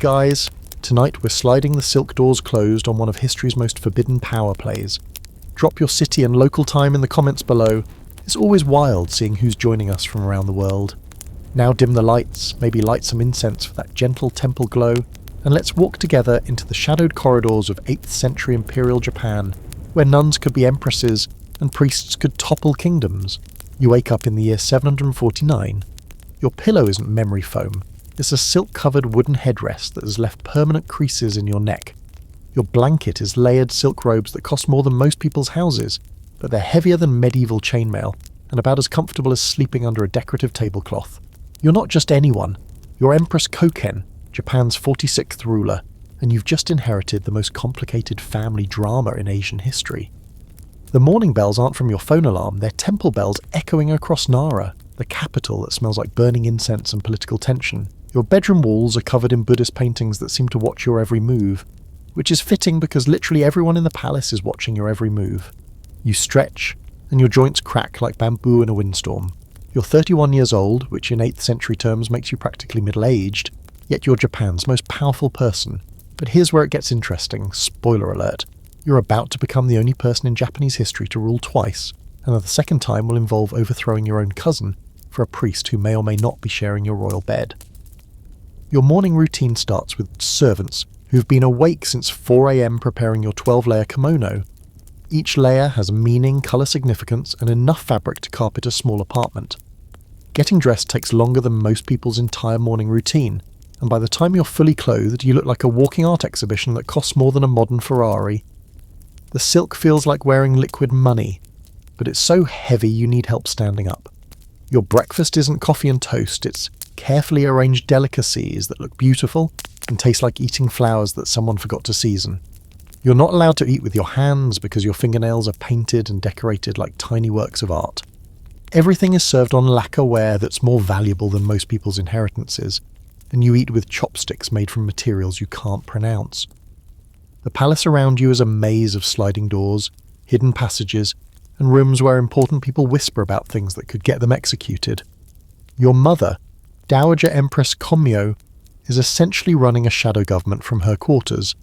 Guys, tonight we're sliding the silk doors closed on one of history's most forbidden power plays. Drop your city and local time in the comments below. It's always wild seeing who's joining us from around the world. Now dim the lights, maybe light some incense for that gentle temple glow, and let's walk together into the shadowed corridors of 8th century imperial Japan, where nuns could be empresses and priests could topple kingdoms. You wake up in the year 749. Your pillow isn't memory foam. It's a silk-covered wooden headrest that has left permanent creases in your neck. Your blanket is layered silk robes that cost more than most people's houses, but they're heavier than medieval chainmail and about as comfortable as sleeping under a decorative tablecloth. You're not just anyone. You're Empress Kōken, Japan's 46th ruler, and you've just inherited the most complicated family drama in Asian history. The morning bells aren't from your phone alarm, they're temple bells echoing across Nara, the capital that smells like burning incense and political tension. Your bedroom walls are covered in Buddhist paintings that seem to watch your every move, which is fitting because literally everyone in the palace is watching your every move. You stretch, and your joints crack like bamboo in a windstorm. You're 31 years old, which in 8th century terms makes you practically middle-aged, yet you're Japan's most powerful person. But here's where it gets interesting, spoiler alert. You're about to become the only person in Japanese history to rule twice, and the second time will involve overthrowing your own cousin for a priest who may or may not be sharing your royal bed. Your morning routine starts with servants who've been awake since 4 a.m. preparing your 12-layer kimono. Each layer has meaning, colour significance, and enough fabric to carpet a small apartment. Getting dressed takes longer than most people's entire morning routine, and by the time you're fully clothed, you look like a walking art exhibition that costs more than a modern Ferrari. The silk feels like wearing liquid money, but it's so heavy you need help standing up. Your breakfast isn't coffee and toast, it's carefully arranged delicacies that look beautiful and taste like eating flowers that someone forgot to season. You're not allowed to eat with your hands because your fingernails are painted and decorated like tiny works of art. Everything is served on lacquerware that's more valuable than most people's inheritances, and you eat with chopsticks made from materials you can't pronounce. The palace around you is a maze of sliding doors, hidden passages, and rooms where important people whisper about things that could get them executed. Your mother, Dowager Empress Kōken, is essentially running a shadow government from her quarters,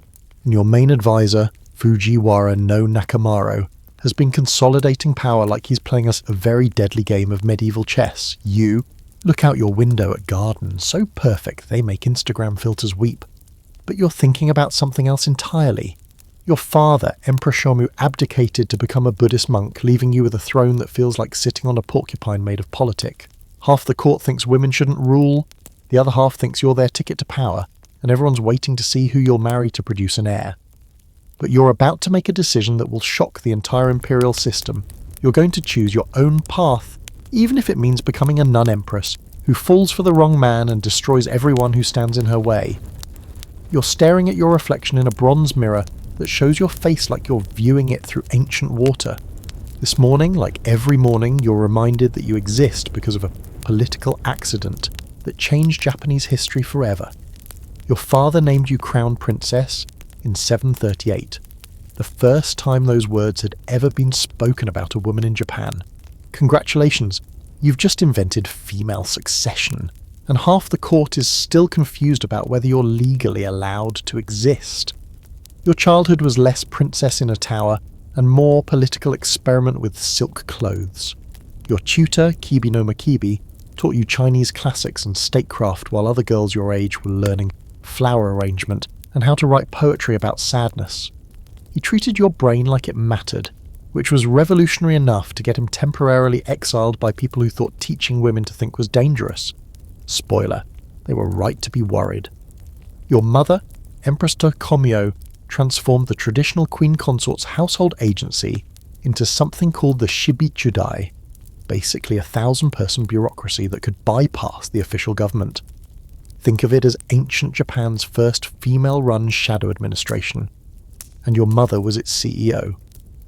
and your main advisor, Fujiwara no Nakamaro, has been consolidating power like he's playing us a very deadly game of medieval chess. You look out your window at gardens, so perfect they make Instagram filters weep. But you're thinking about something else entirely. Your father, Emperor Shomu, abdicated to become a Buddhist monk, leaving you with a throne that feels like sitting on a porcupine made of politic. Half the court thinks women shouldn't rule, the other half thinks you're their ticket to power, and everyone's waiting to see who you'll marry to produce an heir. But you're about to make a decision that will shock the entire imperial system. You're going to choose your own path, even if it means becoming a nun-empress, who falls for the wrong man and destroys everyone who stands in her way. You're staring at your reflection in a bronze mirror that shows your face like you're viewing it through ancient water. This morning, like every morning, you're reminded that you exist because of a political accident that changed Japanese history forever. Your father named you crown princess in 738, the first time those words had ever been spoken about a woman in Japan. Congratulations, you've just invented female succession, and half the court is still confused about whether you're legally allowed to exist. Your childhood was less princess in a tower and more political experiment with silk clothes. Your tutor, Kibi no Makibi, taught you Chinese classics and statecraft while other girls your age were learning flower arrangement and how to write poetry about sadness. He treated your brain like it mattered, which was revolutionary enough to get him temporarily exiled by people who thought teaching women to think was dangerous. Spoiler, they were right to be worried. Your mother, Empress Kōken, transformed the traditional queen consort's household agency into something called the Shibichudai, basically a 1,000-person bureaucracy that could bypass the official government. Think of it as ancient Japan's first female-run shadow administration, and your mother was its CEO.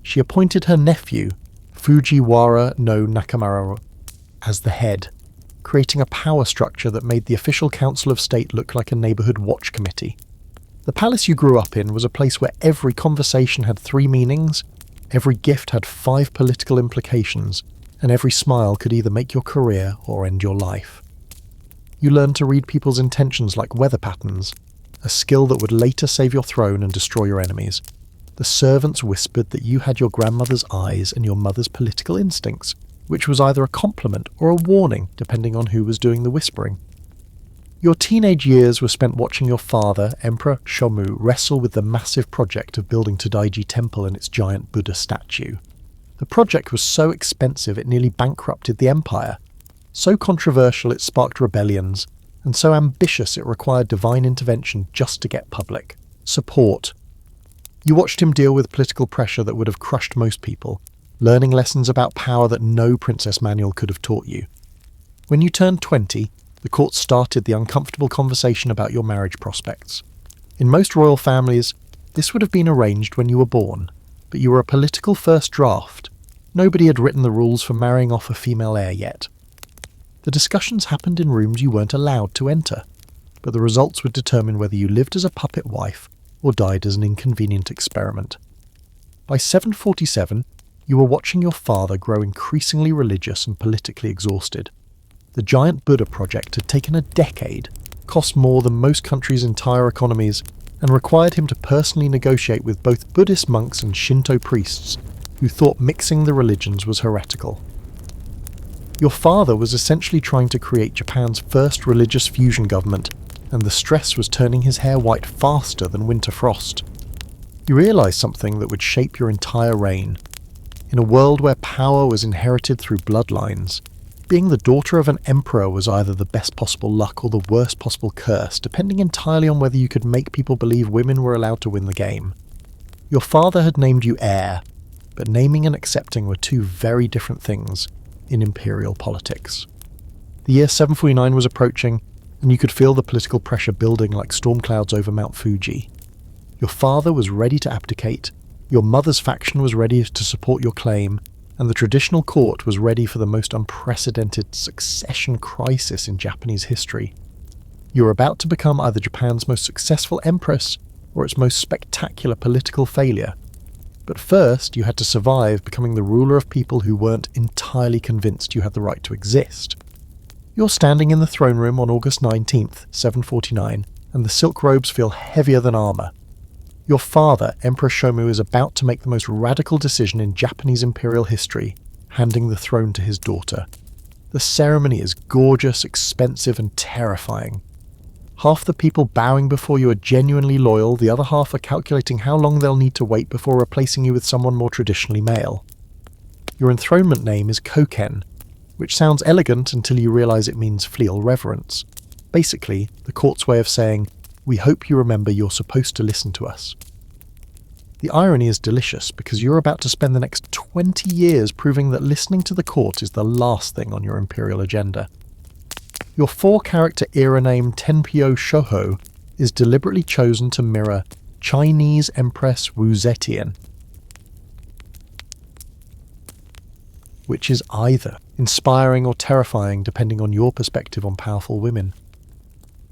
She appointed her nephew, Fujiwara no Nakamaro, as the head, creating a power structure that made the official Council of State look like a neighbourhood watch committee. The palace you grew up in was a place where every conversation had 3 meanings, every gift had 5 political implications, and every smile could either make your career or end your life. You learned to read people's intentions like weather patterns, a skill that would later save your throne and destroy your enemies. The servants whispered that you had your grandmother's eyes and your mother's political instincts, which was either a compliment or a warning depending on who was doing the whispering. Your teenage years were spent watching your father, Emperor Shomu, wrestle with the massive project of building Todaiji Temple and its giant Buddha statue. The project was so expensive it nearly bankrupted the empire, so controversial it sparked rebellions, and so ambitious it required divine intervention just to get public support. You watched him deal with political pressure that would have crushed most people, learning lessons about power that no princess manual could have taught you. When you turned 20, the court started the uncomfortable conversation about your marriage prospects. In most royal families, this would have been arranged when you were born, but you were a political first draft. Nobody had written the rules for marrying off a female heir yet. The discussions happened in rooms you weren't allowed to enter, but the results would determine whether you lived as a puppet wife or died as an inconvenient experiment. By 747, you were watching your father grow increasingly religious and politically exhausted. The giant Buddha project had taken a decade, cost more than most countries' entire economies, and required him to personally negotiate with both Buddhist monks and Shinto priests who thought mixing the religions was heretical. Your father was essentially trying to create Japan's first religious fusion government, and the stress was turning his hair white faster than winter frost. You realised something that would shape your entire reign. In a world where power was inherited through bloodlines, being the daughter of an emperor was either the best possible luck or the worst possible curse, depending entirely on whether you could make people believe women were allowed to win the game. Your father had named you heir, but naming and accepting were two very different things in imperial politics. The year 749 was approaching, and you could feel the political pressure building like storm clouds over Mount Fuji. Your father was ready to abdicate, your mother's faction was ready to support your claim, and the traditional court was ready for the most unprecedented succession crisis in Japanese history. You were about to become either Japan's most successful empress or its most spectacular political failure. But first, you had to survive becoming the ruler of people who weren't entirely convinced you had the right to exist. You're standing in the throne room on August 19th, 749, and the silk robes feel heavier than armour. Your father, Emperor Shomu, is about to make the most radical decision in Japanese imperial history, handing the throne to his daughter. The ceremony is gorgeous, expensive, and terrifying. Half the people bowing before you are genuinely loyal, the other half are calculating how long they'll need to wait before replacing you with someone more traditionally male. Your enthronement name is Kōken, which sounds elegant until you realise it means filial reverence. Basically, the court's way of saying, "We hope you remember you're supposed to listen to us." The irony is delicious because you're about to spend the next 20 years proving that listening to the court is the last thing on your imperial agenda. Your 4-character era name Tenpyo Shoho is deliberately chosen to mirror Chinese Empress Wu Zetian, which is either inspiring or terrifying depending on your perspective on powerful women.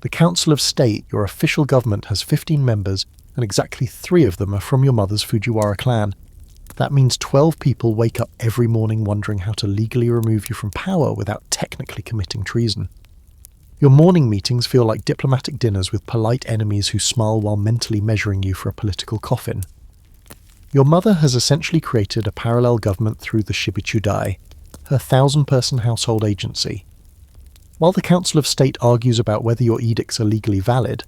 The Council of State, your official government, has 15 members, and exactly 3 of them are from your mother's Fujiwara clan. That means 12 people wake up every morning wondering how to legally remove you from power without technically committing treason. Your morning meetings feel like diplomatic dinners with polite enemies who smile while mentally measuring you for a political coffin. Your mother has essentially created a parallel government through the Shibichudai, her 1,000-person household agency. While the Council of State argues about whether your edicts are legally valid,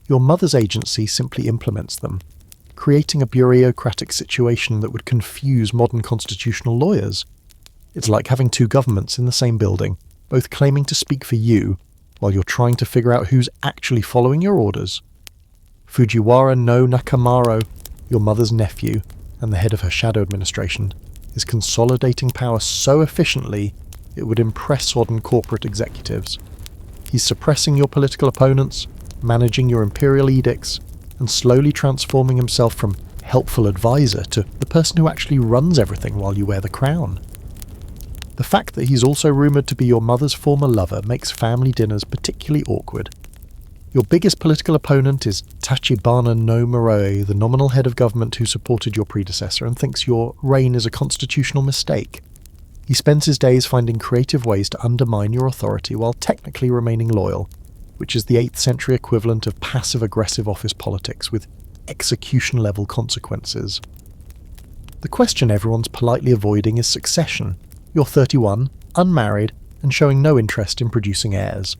your mother's agency simply implements them, creating a bureaucratic situation that would confuse modern constitutional lawyers. It's like having 2 governments in the same building, both claiming to speak for you, while you're trying to figure out who's actually following your orders. Fujiwara no Nakamaro, your mother's nephew, and the head of her shadow administration, is consolidating power so efficiently it would impress modern corporate executives. He's suppressing your political opponents, managing your imperial edicts, and slowly transforming himself from helpful advisor to the person who actually runs everything while you wear the crown. The fact that he's also rumoured to be your mother's former lover makes family dinners particularly awkward. Your biggest political opponent is Tachibana no Moroe, the nominal head of government who supported your predecessor and thinks your reign is a constitutional mistake. He spends his days finding creative ways to undermine your authority while technically remaining loyal. which is the 8th century equivalent of passive-aggressive office politics with execution-level consequences. The question everyone's politely avoiding is succession. You're 31, unmarried, and showing no interest in producing heirs.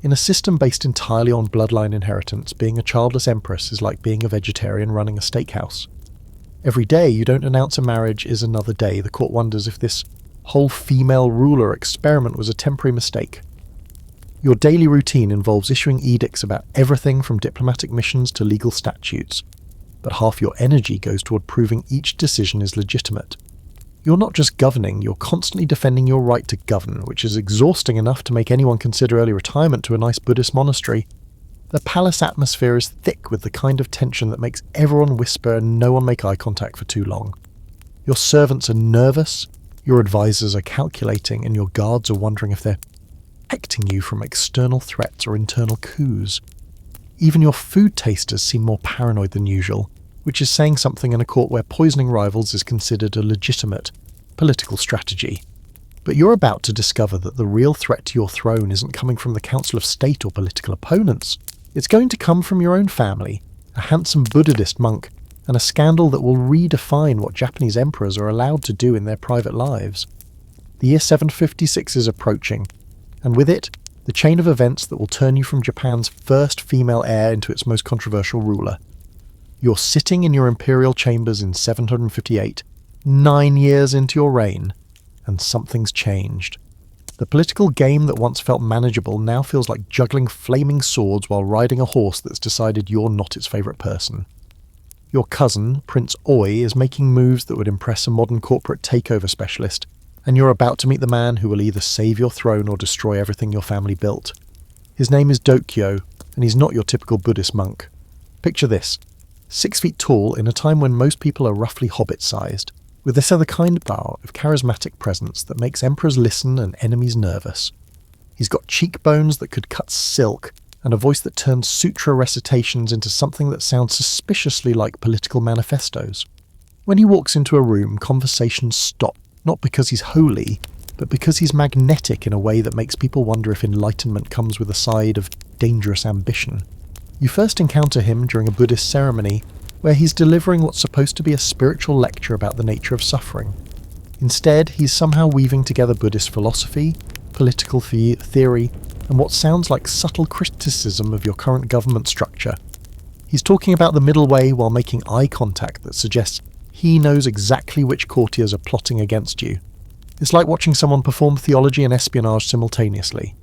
In a system based entirely on bloodline inheritance, being a childless empress is like being a vegetarian running a steakhouse. Every day you don't announce a marriage is another day. The court wonders if this whole female ruler experiment was a temporary mistake. Your daily routine involves issuing edicts about everything from diplomatic missions to legal statutes, but half your energy goes toward proving each decision is legitimate. You're not just governing, you're constantly defending your right to govern, which is exhausting enough to make anyone consider early retirement to a nice Buddhist monastery. The palace atmosphere is thick with the kind of tension that makes everyone whisper and no one make eye contact for too long. Your servants are nervous, your advisors are calculating, and your guards are wondering if they're protecting you from external threats or internal coups. Even your food tasters seem more paranoid than usual, which is saying something in a court where poisoning rivals is considered a legitimate political strategy. But you're about to discover that the real threat to your throne isn't coming from the Council of State or political opponents. It's going to come from your own family, a handsome Buddhist monk, and a scandal that will redefine what Japanese emperors are allowed to do in their private lives. The year 756 is approaching, and with it, the chain of events that will turn you from Japan's first female heir into its most controversial ruler. You're sitting in your imperial chambers in 758, 9 years into your reign, and something's changed. The political game that once felt manageable now feels like juggling flaming swords while riding a horse that's decided you're not its favourite person. Your cousin, Prince Oi, is making moves that would impress a modern corporate takeover specialist, and you're about to meet the man who will either save your throne or destroy everything your family built. His name is Dokyo, and he's not your typical Buddhist monk. Picture this: 6 feet tall in a time when most people are roughly hobbit-sized, with this other kind of charismatic presence that makes emperors listen and enemies nervous. He's got cheekbones that could cut silk, and a voice that turns sutra recitations into something that sounds suspiciously like political manifestos. When he walks into a room, conversations stop, not because he's holy, but because he's magnetic in a way that makes people wonder if enlightenment comes with a side of dangerous ambition. You first encounter him during a Buddhist ceremony where he's delivering what's supposed to be a spiritual lecture about the nature of suffering. Instead, he's somehow weaving together Buddhist philosophy, political theory, and what sounds like subtle criticism of your current government structure. He's talking about the middle way while making eye contact that suggests he knows exactly which courtiers are plotting against you. It's like watching someone perform theology and espionage simultaneously.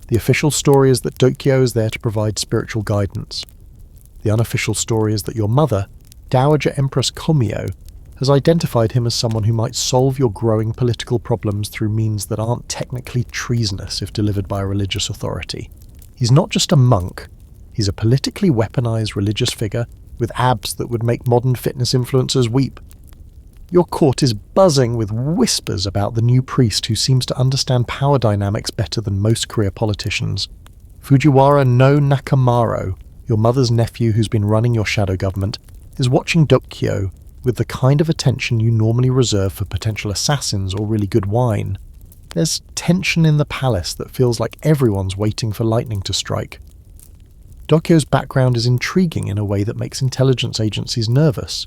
The official story is that Dokyo is there to provide spiritual guidance. The unofficial story is that your mother, Dowager Empress Komio, has identified him as someone who might solve your growing political problems through means that aren't technically treasonous if delivered by a religious authority. He's not just a monk, he's a politically weaponized religious figure with abs that would make modern fitness influencers weep. Your court is buzzing with whispers about the new priest who seems to understand power dynamics better than most career politicians. Fujiwara no Nakamaro, your mother's nephew who's been running your shadow government, is watching Dokyo with the kind of attention you normally reserve for potential assassins or really good wine. There's tension in the palace that feels like everyone's waiting for lightning to strike. Dokyo's background is intriguing in a way that makes intelligence agencies nervous.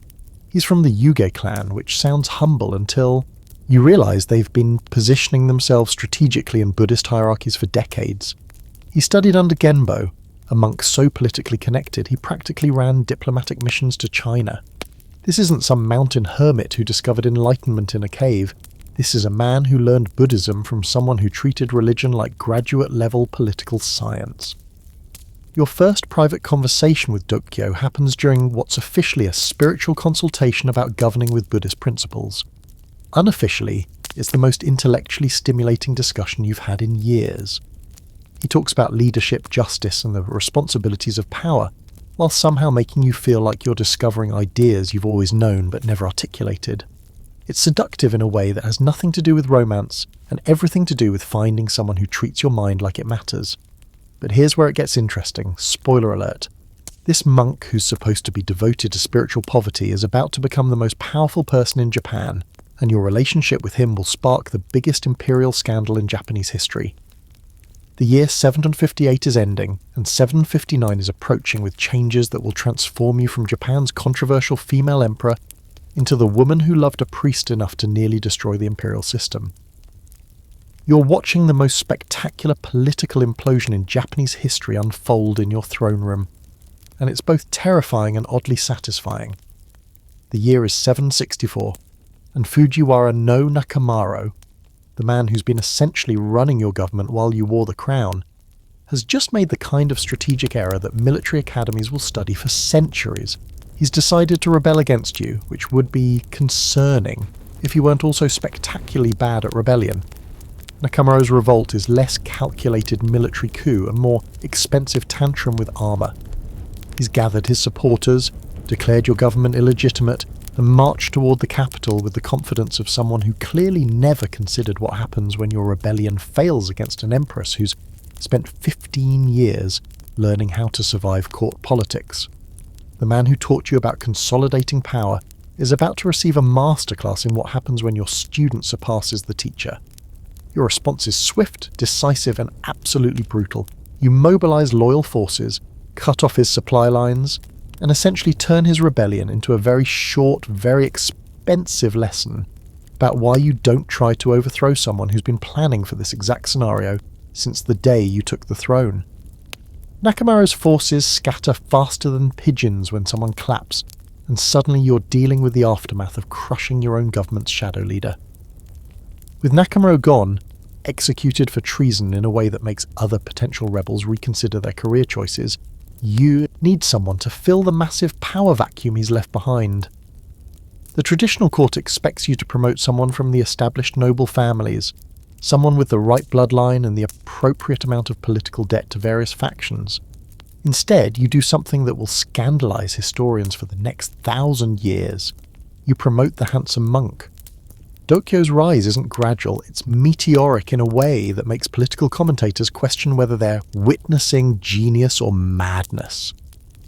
He's from the Yuge clan, which sounds humble until you realize they've been positioning themselves strategically in Buddhist hierarchies for decades. He studied under Genbo, a monk so politically connected he practically ran diplomatic missions to China. This isn't some mountain hermit who discovered enlightenment in a cave. This is a man who learned Buddhism from someone who treated religion like graduate-level political science. Your first private conversation with Dokyo happens during what's officially a spiritual consultation about governing with Buddhist principles. Unofficially, it's the most intellectually stimulating discussion you've had in years. He talks about leadership, justice, and the responsibilities of power, while somehow making you feel like you're discovering ideas you've always known but never articulated. It's seductive in a way that has nothing to do with romance and everything to do with finding someone who treats your mind like it matters. But here's where it gets interesting. Spoiler alert. This monk who's supposed to be devoted to spiritual poverty is about to become the most powerful person in Japan, and your relationship with him will spark the biggest imperial scandal in Japanese history. The year 758 is ending, and 759 is approaching with changes that will transform you from Japan's controversial female emperor into the woman who loved a priest enough to nearly destroy the imperial system. You're watching the most spectacular political implosion in Japanese history unfold in your throne room, and it's both terrifying and oddly satisfying. The year is 764, and Fujiwara no Nakamaro, the man who's been essentially running your government while you wore the crown, has just made the kind of strategic error that military academies will study for centuries. He's decided to rebel against you, which would be concerning if you weren't also spectacularly bad at rebellion. Nakamaro's revolt is less calculated military coup and more expensive tantrum with armour. He's gathered his supporters, declared your government illegitimate, and marched toward the capital with the confidence of someone who clearly never considered what happens when your rebellion fails against an empress who's spent 15 years learning how to survive court politics. The man who taught you about consolidating power is about to receive a masterclass in what happens when your student surpasses the teacher. Your response is swift, decisive, and absolutely brutal. You mobilize loyal forces, cut off his supply lines, and essentially turn his rebellion into a very short, very expensive lesson about why you don't try to overthrow someone who's been planning for this exact scenario since the day you took the throne. Nakamaro's forces scatter faster than pigeons when someone claps, and suddenly you're dealing with the aftermath of crushing your own government's shadow leader. With Nakamaro gone, executed for treason in a way that makes other potential rebels reconsider their career choices, you need someone to fill the massive power vacuum he's left behind. The traditional court expects you to promote someone from the established noble families, someone with the right bloodline and the appropriate amount of political debt to various factions. Instead, you do something that will scandalize historians for the next 1,000 years. You promote the handsome monk. Dokyo's rise isn't gradual, it's meteoric in a way that makes political commentators question whether they're witnessing genius or madness.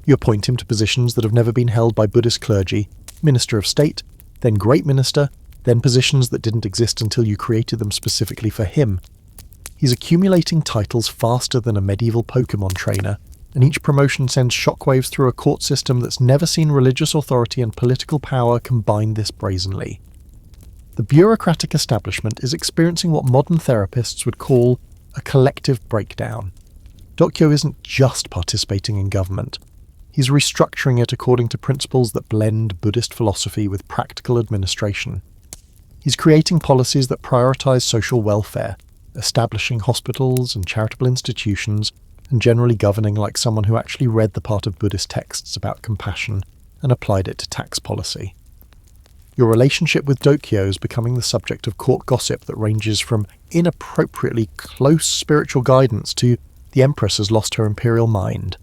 You appoint him to positions that have never been held by Buddhist clergy, Minister of State, then Great Minister, then positions that didn't exist until you created them specifically for him. He's accumulating titles faster than a medieval Pokemon trainer, and each promotion sends shockwaves through a court system that's never seen religious authority and political power combine this brazenly. The bureaucratic establishment is experiencing what modern therapists would call a collective breakdown. Dokyo isn't just participating in government. He's restructuring it according to principles that blend Buddhist philosophy with practical administration. He's creating policies that prioritize social welfare, establishing hospitals and charitable institutions, and generally governing like someone who actually read the part of Buddhist texts about compassion and applied it to tax policy. Your relationship with Dokyo is becoming the subject of court gossip that ranges from inappropriately close spiritual guidance to the Empress has lost her imperial mind.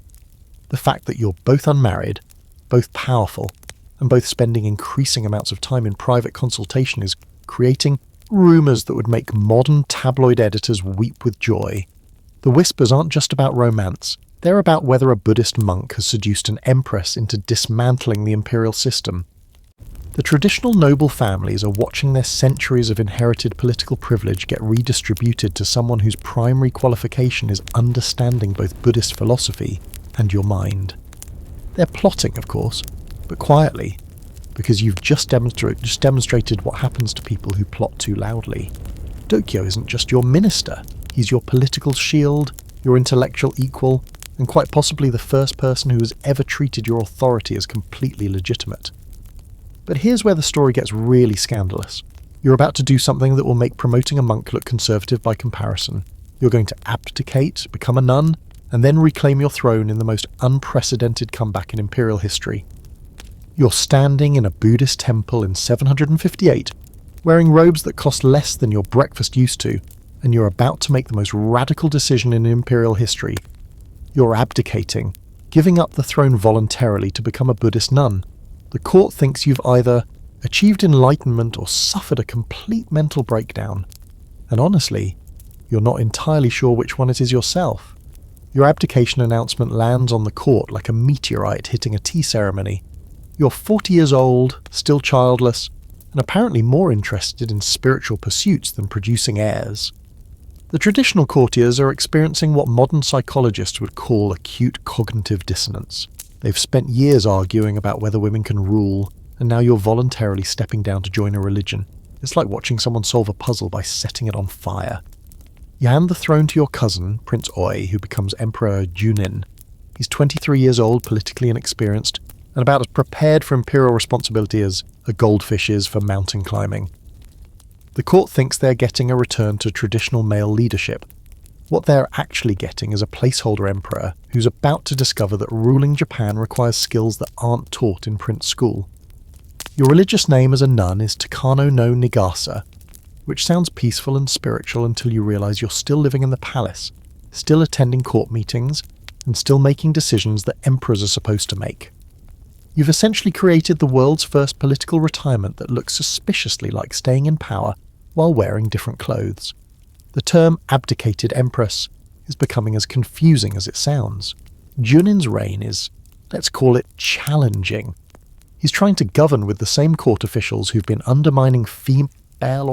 The fact that you're both unmarried, both powerful, and both spending increasing amounts of time in private consultation is creating rumours that would make modern tabloid editors weep with joy. The whispers aren't just about romance, they're about whether a Buddhist monk has seduced an empress into dismantling the imperial system. The traditional noble families are watching their centuries of inherited political privilege get redistributed to someone whose primary qualification is understanding both Buddhist philosophy and your mind. They're plotting, of course, but quietly, because you've just demonstrated what happens to people who plot too loudly. Dokyo isn't just your minister, he's your political shield, your intellectual equal, and quite possibly the first person who has ever treated your authority as completely legitimate. But here's where the story gets really scandalous. You're about to do something that will make promoting a monk look conservative by comparison. You're going to abdicate, become a nun, and then reclaim your throne in the most unprecedented comeback in imperial history. You're standing in a Buddhist temple in 758, wearing robes that cost less than your breakfast used to, and you're about to make the most radical decision in imperial history. You're abdicating, giving up the throne voluntarily to become a Buddhist nun. The court thinks you've either achieved enlightenment or suffered a complete mental breakdown. And honestly, you're not entirely sure which one it is yourself. Your abdication announcement lands on the court like a meteorite hitting a tea ceremony. You're 40 years old, still childless, and apparently more interested in spiritual pursuits than producing heirs. The traditional courtiers are experiencing what modern psychologists would call acute cognitive dissonance. They've spent years arguing about whether women can rule, and now you're voluntarily stepping down to join a religion. It's like watching someone solve a puzzle by setting it on fire. You hand the throne to your cousin, Prince Oi, who becomes Emperor Junin. He's 23 years old, politically inexperienced, and about as prepared for imperial responsibility as a goldfish is for mountain climbing. The court thinks they're getting a return to traditional male leadership. What they're actually getting is a placeholder emperor who's about to discover that ruling Japan requires skills that aren't taught in prince school. Your religious name as a nun is Takano no Nigasa, which sounds peaceful and spiritual until you realise you're still living in the palace, still attending court meetings, and still making decisions that emperors are supposed to make. You've essentially created the world's first political retirement that looks suspiciously like staying in power while wearing different clothes. The term abdicated empress is becoming as confusing as it sounds. Junin's reign is, let's call it, challenging. He's trying to govern with the same court officials who've been undermining female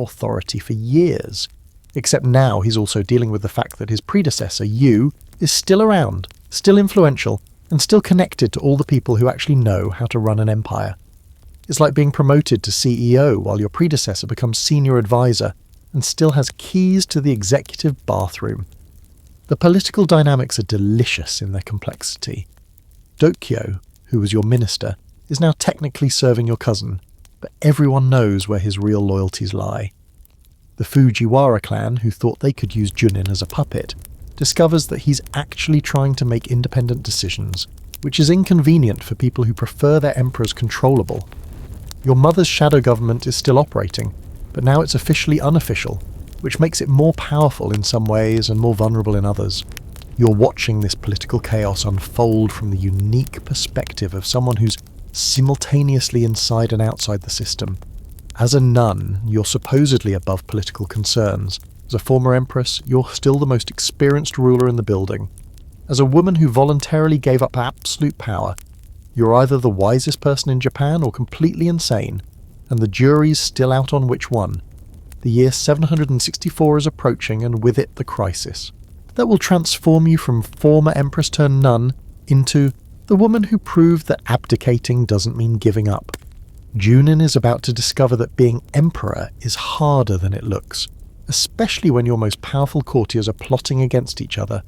authority for years, except now he's also dealing with the fact that his predecessor, Yu, is still around, still influential, and still connected to all the people who actually know how to run an empire. It's like being promoted to CEO while your predecessor becomes senior advisor and still has keys to the executive bathroom. The political dynamics are delicious in their complexity. Dokyo, who was your minister, is now technically serving your cousin, but everyone knows where his real loyalties lie. The Fujiwara clan, who thought they could use Junin as a puppet, discovers that he's actually trying to make independent decisions, which is inconvenient for people who prefer their emperors controllable. Your mother's shadow government is still operating, but now it's officially unofficial, which makes it more powerful in some ways and more vulnerable in others. You're watching this political chaos unfold from the unique perspective of someone who's simultaneously inside and outside the system. As a nun, you're supposedly above political concerns. As a former empress, you're still the most experienced ruler in the building. As a woman who voluntarily gave up absolute power, you're either the wisest person in Japan or completely insane, and the jury's still out on which one. The year 764 is approaching, and with it the crisis. That will transform you from former empress turned nun into the woman who proved that abdicating doesn't mean giving up. Junin is about to discover that being emperor is harder than it looks, especially when your most powerful courtiers are plotting against each other,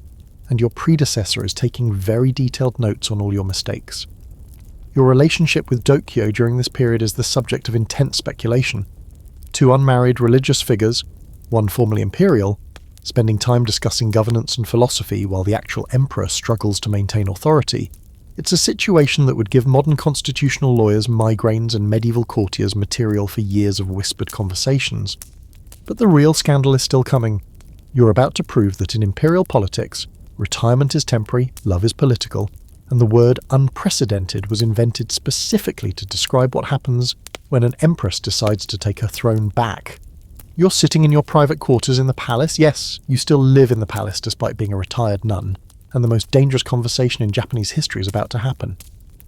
and your predecessor is taking very detailed notes on all your mistakes. Your relationship with Dokyo during this period is the subject of intense speculation. Two unmarried religious figures, one formerly imperial, spending time discussing governance and philosophy while the actual emperor struggles to maintain authority. It's a situation that would give modern constitutional lawyers migraines and medieval courtiers material for years of whispered conversations. But the real scandal is still coming. You're about to prove that in imperial politics, retirement is temporary, love is political, and the word unprecedented was invented specifically to describe what happens when an empress decides to take her throne back. You're sitting in your private quarters in the palace. Yes, you still live in the palace despite being a retired nun, and the most dangerous conversation in Japanese history is about to happen.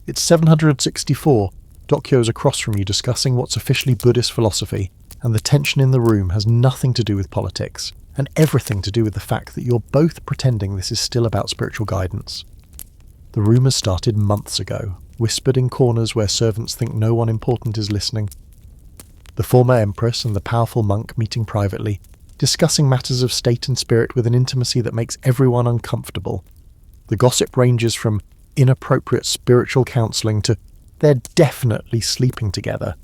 It's 764. Dokyo's across from you discussing what's officially Buddhist philosophy, and the tension in the room has nothing to do with politics, and everything to do with the fact that you're both pretending this is still about spiritual guidance. The rumours started months ago, whispered in corners where servants think no one important is listening. The former empress and the powerful monk meeting privately, discussing matters of state and spirit with an intimacy that makes everyone uncomfortable. The gossip ranges from inappropriate spiritual counselling to they're definitely sleeping together,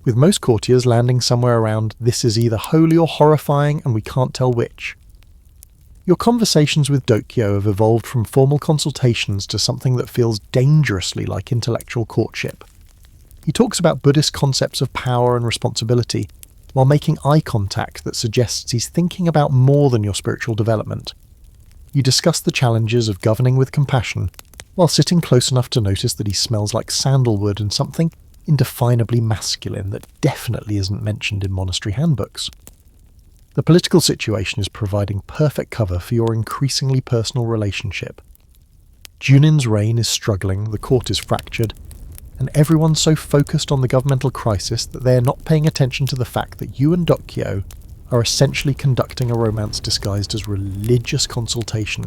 with most courtiers landing somewhere around this is either holy or horrifying and we can't tell which. Your conversations with Dokyo have evolved from formal consultations to something that feels dangerously like intellectual courtship. He talks about Buddhist concepts of power and responsibility, while making eye contact that suggests he's thinking about more than your spiritual development. You discuss the challenges of governing with compassion, while sitting close enough to notice that he smells like sandalwood and something indefinably masculine that definitely isn't mentioned in monastery handbooks. The political situation is providing perfect cover for your increasingly personal relationship. Junin's reign is struggling, the court is fractured, and everyone's so focused on the governmental crisis that they are not paying attention to the fact that you and Dokyo are essentially conducting a romance disguised as religious consultation.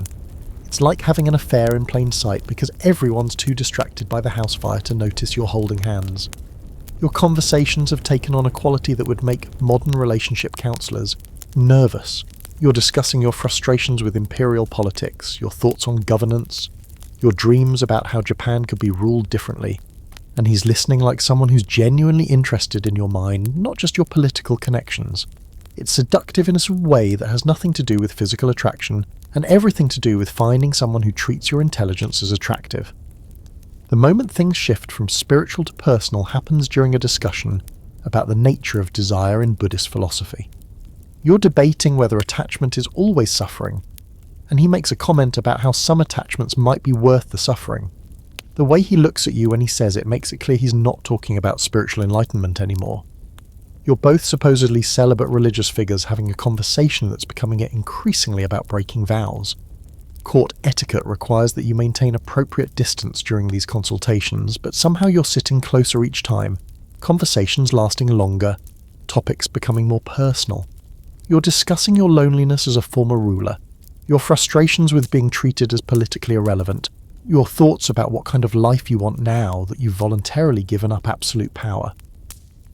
It's like having an affair in plain sight because everyone's too distracted by the house fire to notice you're holding hands. Your conversations have taken on a quality that would make modern relationship counsellors nervous. You're discussing your frustrations with imperial politics, your thoughts on governance, your dreams about how Japan could be ruled differently. And he's listening like someone who's genuinely interested in your mind, not just your political connections. It's seductive in a way that has nothing to do with physical attraction and everything to do with finding someone who treats your intelligence as attractive. The moment things shift from spiritual to personal happens during a discussion about the nature of desire in Buddhist philosophy. You're debating whether attachment is always suffering, and he makes a comment about how some attachments might be worth the suffering. The way he looks at you when he says it makes it clear he's not talking about spiritual enlightenment anymore. You're both supposedly celibate religious figures having a conversation that's becoming increasingly about breaking vows. Court etiquette requires that you maintain appropriate distance during these consultations, but somehow you're sitting closer each time, conversations lasting longer, topics becoming more personal. You're discussing your loneliness as a former ruler, your frustrations with being treated as politically irrelevant, your thoughts about what kind of life you want now that you've voluntarily given up absolute power.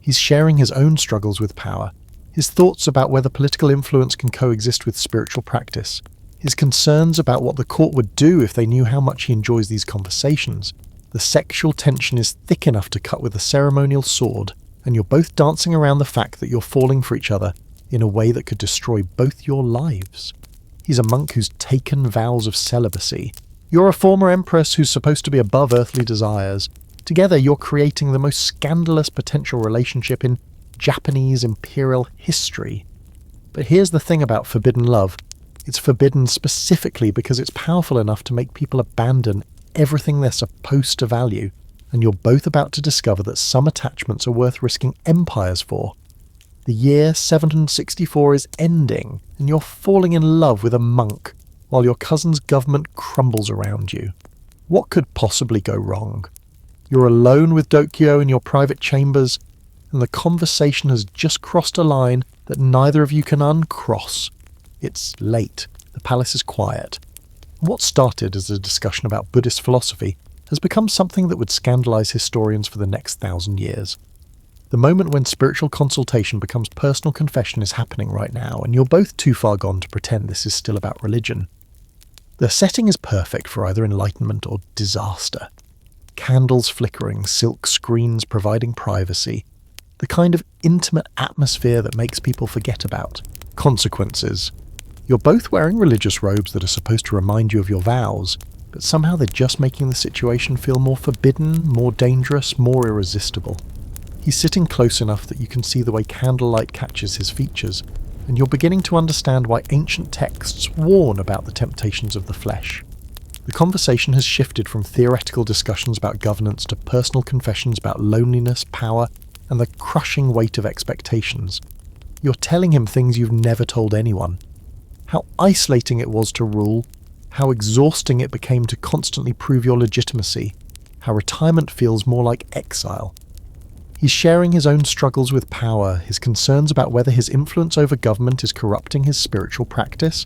He's sharing his own struggles with power, his thoughts about whether political influence can coexist with spiritual practice, his concerns about what the court would do if they knew how much he enjoys these conversations. The sexual tension is thick enough to cut with a ceremonial sword, and you're both dancing around the fact that you're falling for each other in a way that could destroy both your lives. He's a monk who's taken vows of celibacy. You're a former empress who's supposed to be above earthly desires. Together, you're creating the most scandalous potential relationship in Japanese imperial history. But here's the thing about forbidden love. It's forbidden specifically because it's powerful enough to make people abandon everything they're supposed to value, and you're both about to discover that some attachments are worth risking empires for. The year 764 is ending, and you're falling in love with a monk, while your cousin's government crumbles around you. What could possibly go wrong? You're alone with Dokyo in your private chambers, and the conversation has just crossed a line that neither of you can uncross. It's late. The palace is quiet. What started as a discussion about Buddhist philosophy has become something that would scandalize historians for the next 1,000 years. The moment when spiritual consultation becomes personal confession is happening right now, and you're both too far gone to pretend this is still about religion. The setting is perfect for either enlightenment or disaster. Candles flickering, silk screens providing privacy, the kind of intimate atmosphere that makes people forget about consequences. You're both wearing religious robes that are supposed to remind you of your vows, but somehow they're just making the situation feel more forbidden, more dangerous, more irresistible. He's sitting close enough that you can see the way candlelight catches his features, and you're beginning to understand why ancient texts warn about the temptations of the flesh. The conversation has shifted from theoretical discussions about governance to personal confessions about loneliness, power, and the crushing weight of expectations. You're telling him things you've never told anyone. How isolating it was to rule, how exhausting it became to constantly prove your legitimacy, how retirement feels more like exile. He's sharing his own struggles with power, his concerns about whether his influence over government is corrupting his spiritual practice,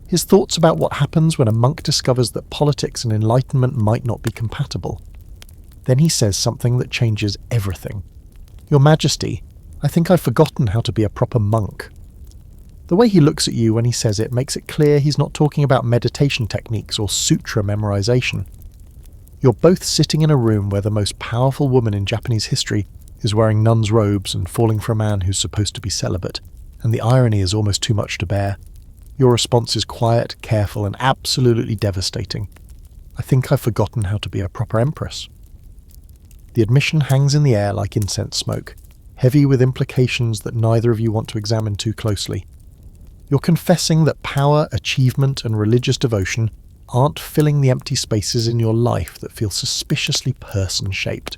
his thoughts about what happens when a monk discovers that politics and enlightenment might not be compatible. Then he says something that changes everything. "Your Majesty, I think I've forgotten how to be a proper monk." The way he looks at you when he says it makes it clear he's not talking about meditation techniques or sutra memorization. You're both sitting in a room where the most powerful woman in Japanese history is wearing nun's robes and falling for a man who's supposed to be celibate, and the irony is almost too much to bear. Your response is quiet, careful, and absolutely devastating. "I think I've forgotten how to be a proper empress." The admission hangs in the air like incense smoke, heavy with implications that neither of you want to examine too closely. You're confessing that power, achievement, and religious devotion aren't filling the empty spaces in your life that feel suspiciously person-shaped.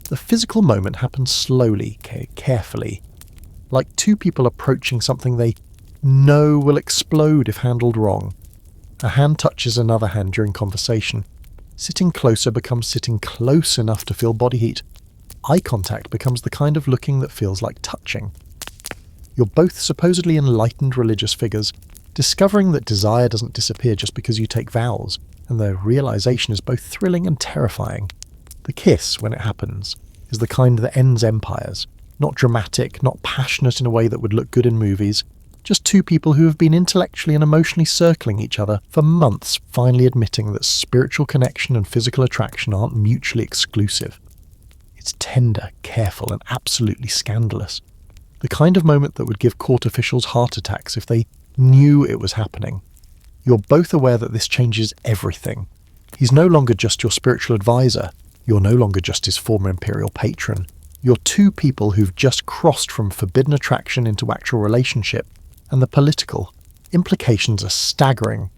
The physical moment happens slowly, carefully, like two people approaching something they know will explode if handled wrong. A hand touches another hand during conversation. Sitting closer becomes sitting close enough to feel body heat. Eye contact becomes the kind of looking that feels like touching. You're both supposedly enlightened religious figures, discovering that desire doesn't disappear just because you take vows, and the realization is both thrilling and terrifying. The kiss, when it happens, is the kind that ends empires. Not dramatic, not passionate in a way that would look good in movies, just two people who have been intellectually and emotionally circling each other for months, finally admitting that spiritual connection and physical attraction aren't mutually exclusive. It's tender, careful, and absolutely scandalous. The kind of moment that would give court officials heart attacks if they knew it was happening. You're both aware that this changes everything. He's no longer just your spiritual advisor. You're no longer just his former imperial patron. You're two people who've just crossed from forbidden attraction into actual relationship, and the political implications are staggering.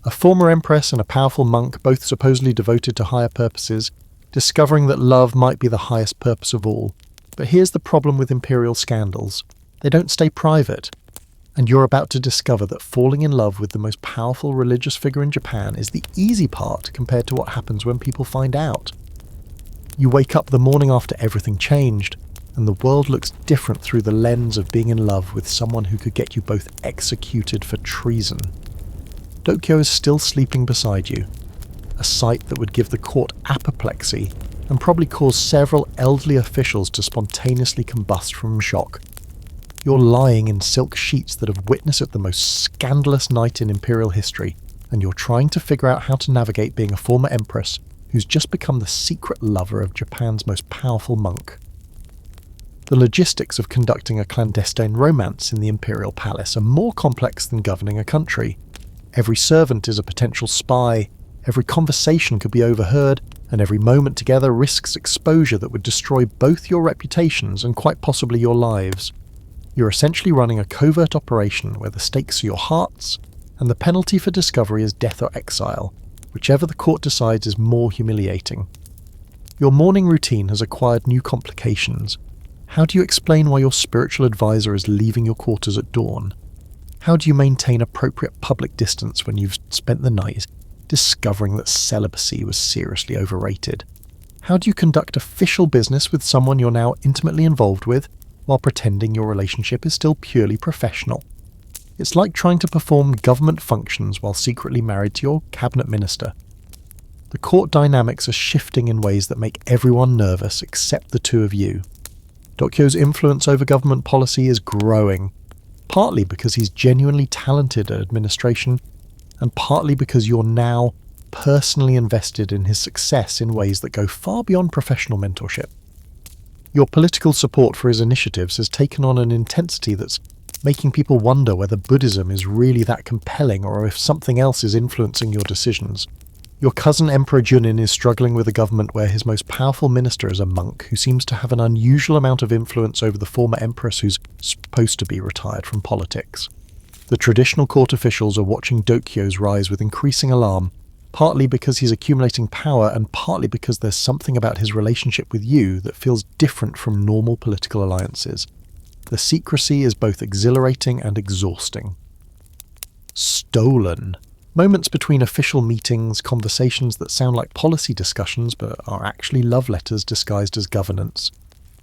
A former empress and a powerful monk, both supposedly devoted to higher purposes, discovering that love might be the highest purpose of all. But here's the problem with imperial scandals. They don't stay private. And you're about to discover that falling in love with the most powerful religious figure in Japan is the easy part compared to what happens when people find out. You wake up the morning after everything changed, and the world looks different through the lens of being in love with someone who could get you both executed for treason. Dokyo is still sleeping beside you, a sight that would give the court apoplexy and probably cause several elderly officials to spontaneously combust from shock. You're lying in silk sheets that have witnessed the most scandalous night in imperial history, and you're trying to figure out how to navigate being a former empress who's just become the secret lover of Japan's most powerful monk. The logistics of conducting a clandestine romance in the imperial palace are more complex than governing a country. Every servant is a potential spy, every conversation could be overheard, and every moment together risks exposure that would destroy both your reputations and quite possibly your lives. You're essentially running a covert operation where the stakes are your hearts, and the penalty for discovery is death or exile, whichever the court decides is more humiliating. Your morning routine has acquired new complications. How do you explain why your spiritual advisor is leaving your quarters at dawn? How do you maintain appropriate public distance when you've spent the night discovering that celibacy was seriously overrated? How do you conduct official business with someone you're now intimately involved with while pretending your relationship is still purely professional? It's like trying to perform government functions while secretly married to your cabinet minister. The court dynamics are shifting in ways that make everyone nervous except the two of you. Dokyo's influence over government policy is growing, partly because he's genuinely talented at administration, and partly because you're now personally invested in his success in ways that go far beyond professional mentorship. Your political support for his initiatives has taken on an intensity that's making people wonder whether Buddhism is really that compelling or if something else is influencing your decisions. Your cousin Emperor Junin is struggling with a government where his most powerful minister is a monk who seems to have an unusual amount of influence over the former empress who's supposed to be retired from politics. The traditional court officials are watching Dokyo's rise with increasing alarm, partly because he's accumulating power and partly because there's something about his relationship with you that feels different from normal political alliances. The secrecy is both exhilarating and exhausting. Stolen. Moments between official meetings, conversations that sound like policy discussions but are actually love letters disguised as governance.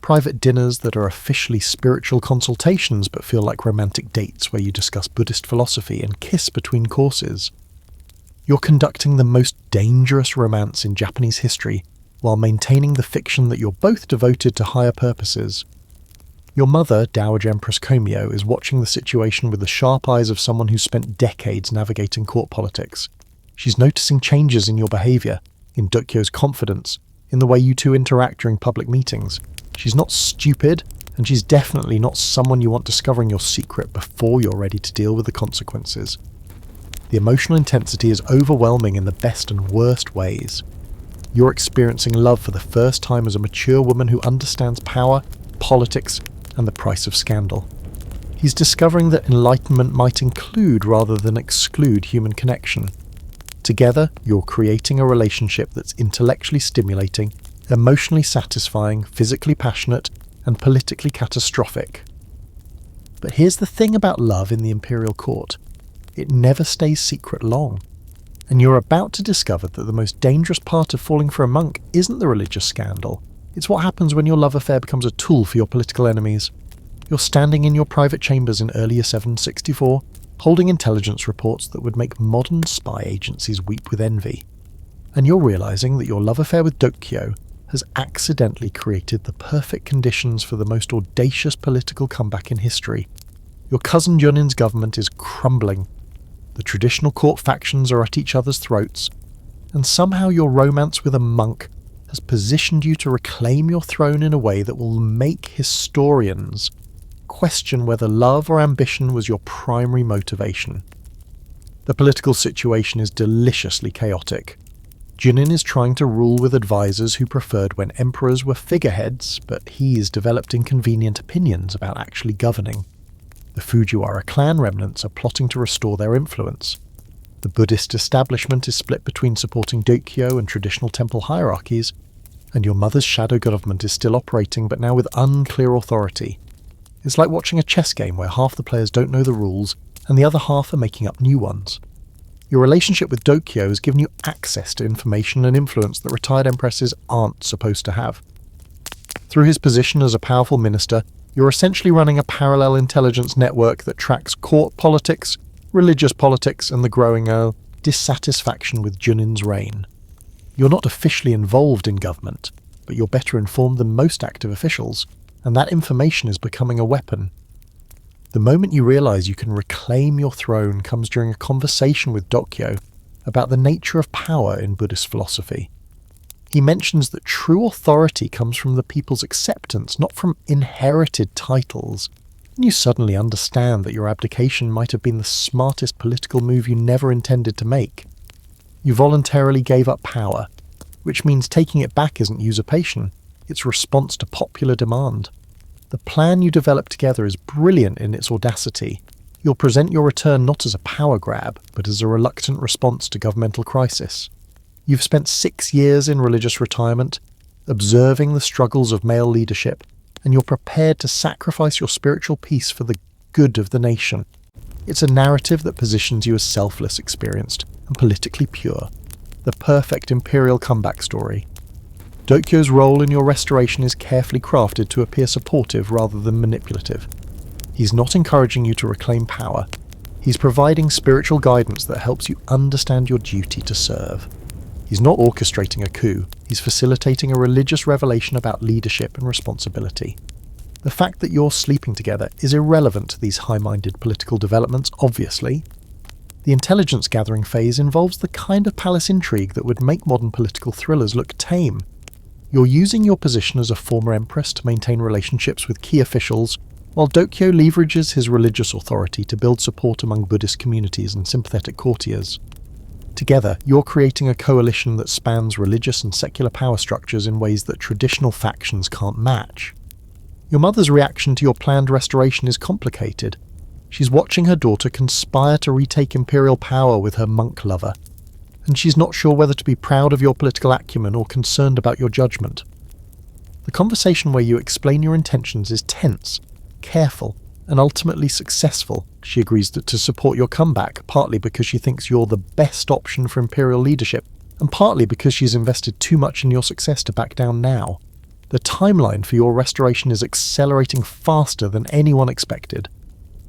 Private dinners that are officially spiritual consultations but feel like romantic dates where you discuss Buddhist philosophy and kiss between courses. You're conducting the most dangerous romance in Japanese history while maintaining the fiction that you're both devoted to higher purposes. Your mother, Dowager Empress Kōken, is watching the situation with the sharp eyes of someone who's spent decades navigating court politics. She's noticing changes in your behaviour, in Dokyo's confidence, in the way you two interact during public meetings. She's not stupid, and she's definitely not someone you want discovering your secret before you're ready to deal with the consequences. The emotional intensity is overwhelming in the best and worst ways. You're experiencing love for the first time as a mature woman who understands power, politics, and the price of scandal. He's discovering that enlightenment might include rather than exclude human connection. Together, you're creating a relationship that's intellectually stimulating, emotionally satisfying, physically passionate, and politically catastrophic. But here's the thing about love in the imperial court. It never stays secret long. And you're about to discover that the most dangerous part of falling for a monk isn't the religious scandal. It's what happens when your love affair becomes a tool for your political enemies. You're standing in your private chambers in earlier 764, holding intelligence reports that would make modern spy agencies weep with envy. And you're realizing that your love affair with Dokyo has accidentally created the perfect conditions for the most audacious political comeback in history. Your cousin Junin's government is crumbling. The traditional court factions are at each other's throats, and somehow your romance with a monk has positioned you to reclaim your throne in a way that will make historians question whether love or ambition was your primary motivation. The political situation is deliciously chaotic. Junin is trying to rule with advisors who preferred when emperors were figureheads, but he's developed inconvenient opinions about actually governing. The Fujiwara clan remnants are plotting to restore their influence. The Buddhist establishment is split between supporting Dokyo and traditional temple hierarchies, and your mother's shadow government is still operating but now with unclear authority. It's like watching a chess game where half the players don't know the rules and the other half are making up new ones. Your relationship with Dokyo has given you access to information and influence that retired empresses aren't supposed to have. Through his position as a powerful minister, you're essentially running a parallel intelligence network that tracks court politics, religious politics, and the growing dissatisfaction with Junin's reign. You're not officially involved in government, but you're better informed than most active officials, and that information is becoming a weapon. The moment you realize you can reclaim your throne comes during a conversation with Dokyo about the nature of power in Buddhist philosophy. He mentions that true authority comes from the people's acceptance, not from inherited titles. And you suddenly understand that your abdication might have been the smartest political move you never intended to make. You voluntarily gave up power, which means taking it back isn't usurpation, it's response to popular demand. The plan you developed together is brilliant in its audacity. You'll present your return not as a power grab, but as a reluctant response to governmental crisis. You've spent 6 years in religious retirement, observing the struggles of male leadership, and you're prepared to sacrifice your spiritual peace for the good of the nation. It's a narrative that positions you as selfless, experienced, and politically pure. The perfect imperial comeback story. Dokyo's role in your restoration is carefully crafted to appear supportive rather than manipulative. He's not encouraging you to reclaim power. He's providing spiritual guidance that helps you understand your duty to serve. He's not orchestrating a coup. He's facilitating a religious revelation about leadership and responsibility. The fact that you're sleeping together is irrelevant to these high-minded political developments, obviously. The intelligence gathering phase involves the kind of palace intrigue that would make modern political thrillers look tame. You're using your position as a former empress to maintain relationships with key officials, while Dokyo leverages his religious authority to build support among Buddhist communities and sympathetic courtiers. Together, you're creating a coalition that spans religious and secular power structures in ways that traditional factions can't match. Your mother's reaction to your planned restoration is complicated. She's watching her daughter conspire to retake imperial power with her monk lover, and she's not sure whether to be proud of your political acumen or concerned about your judgment. The conversation where you explain your intentions is tense, careful, and ultimately successful. She agrees to support your comeback, partly because she thinks you're the best option for imperial leadership, and partly because she's invested too much in your success to back down now. The timeline for your restoration is accelerating faster than anyone expected.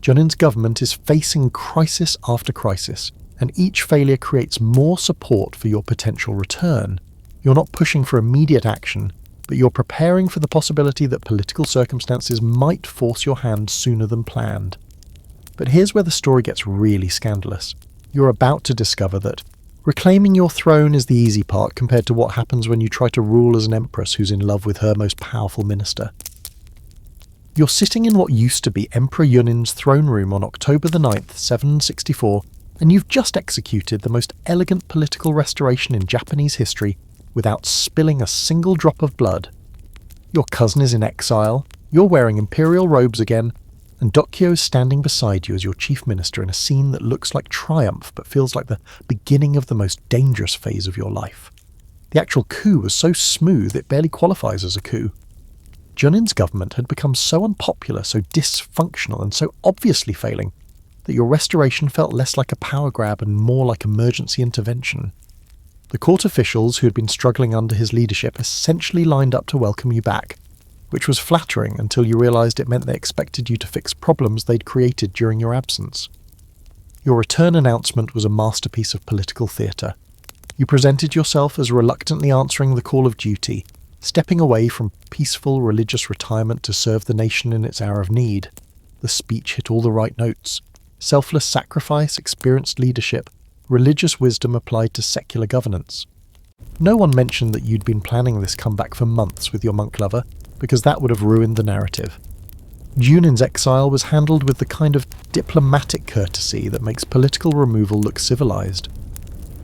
Junin's government is facing crisis after crisis, and each failure creates more support for your potential return. You're not pushing for immediate action, but you're preparing for the possibility that political circumstances might force your hand sooner than planned. But here's where the story gets really scandalous. You're about to discover that reclaiming your throne is the easy part compared to what happens when you try to rule as an empress who's in love with her most powerful minister. You're sitting in what used to be Emperor Junin's throne room on October the 9th, 764, and you've just executed the most elegant political restoration in Japanese history without spilling a single drop of blood. Your cousin is in exile, you're wearing imperial robes again, and Dokyo is standing beside you as your chief minister in a scene that looks like triumph but feels like the beginning of the most dangerous phase of your life. The actual coup was so smooth it barely qualifies as a coup. Junin's government had become so unpopular, so dysfunctional, and so obviously failing that your restoration felt less like a power grab and more like emergency intervention. The court officials who had been struggling under his leadership essentially lined up to welcome you back, which was flattering until you realised it meant they expected you to fix problems they'd created during your absence. Your return announcement was a masterpiece of political theatre. You presented yourself as reluctantly answering the call of duty, stepping away from peaceful religious retirement to serve the nation in its hour of need. The speech hit all the right notes. Selfless sacrifice, experienced leadership, religious wisdom applied to secular governance. No one mentioned that you'd been planning this comeback for months with your monk lover, because that would have ruined the narrative. Junin's exile was handled with the kind of diplomatic courtesy that makes political removal look civilized.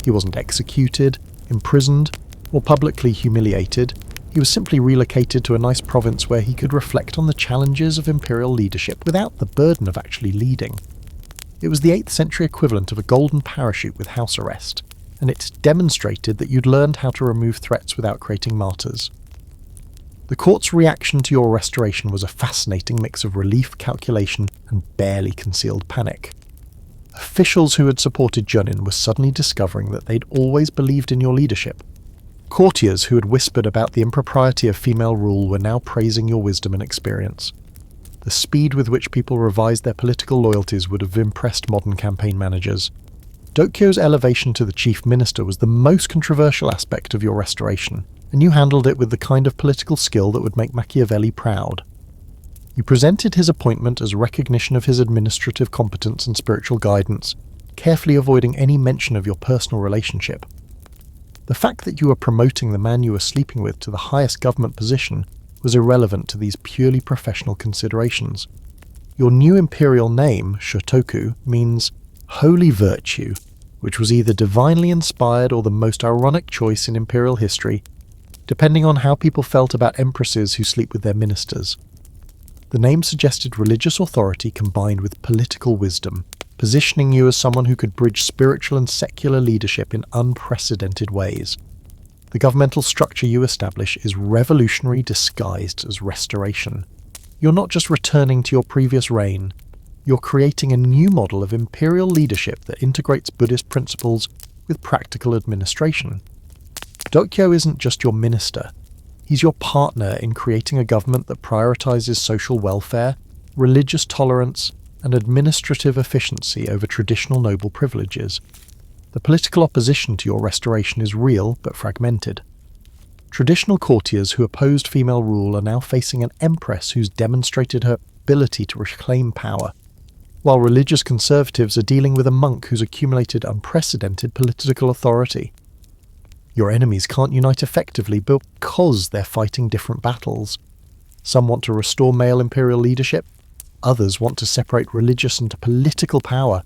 He wasn't executed, imprisoned, or publicly humiliated. He was simply relocated to a nice province where he could reflect on the challenges of imperial leadership without the burden of actually leading. It was the 8th century equivalent of a golden parachute with house arrest, and it demonstrated that you'd learned how to remove threats without creating martyrs. The court's reaction to your restoration was a fascinating mix of relief, calculation, and barely concealed panic. Officials who had supported Junin were suddenly discovering that they'd always believed in your leadership. Courtiers who had whispered about the impropriety of female rule were now praising your wisdom and experience. The speed with which people revised their political loyalties would have impressed modern campaign managers. Dokyo's elevation to the chief minister was the most controversial aspect of your restoration, and you handled it with the kind of political skill that would make Machiavelli proud. You presented his appointment as recognition of his administrative competence and spiritual guidance, carefully avoiding any mention of your personal relationship. The fact that you were promoting the man you were sleeping with to the highest government position was irrelevant to these purely professional considerations. Your new imperial name, Shotoku, means holy virtue, which was either divinely inspired or the most ironic choice in imperial history, depending on how people felt about empresses who sleep with their ministers. The name suggested religious authority combined with political wisdom, positioning you as someone who could bridge spiritual and secular leadership in unprecedented ways. The governmental structure you establish is revolutionary disguised as restoration. You're not just returning to your previous reign, you're creating a new model of imperial leadership that integrates Buddhist principles with practical administration. Dokyo isn't just your minister. He's your partner in creating a government that prioritizes social welfare, religious tolerance, and administrative efficiency over traditional noble privileges. The political opposition to your restoration is real but fragmented. Traditional courtiers who opposed female rule are now facing an empress who's demonstrated her ability to reclaim power, while religious conservatives are dealing with a monk who's accumulated unprecedented political authority. Your enemies can't unite effectively because they're fighting different battles. Some want to restore male imperial leadership, others want to separate religious and political power,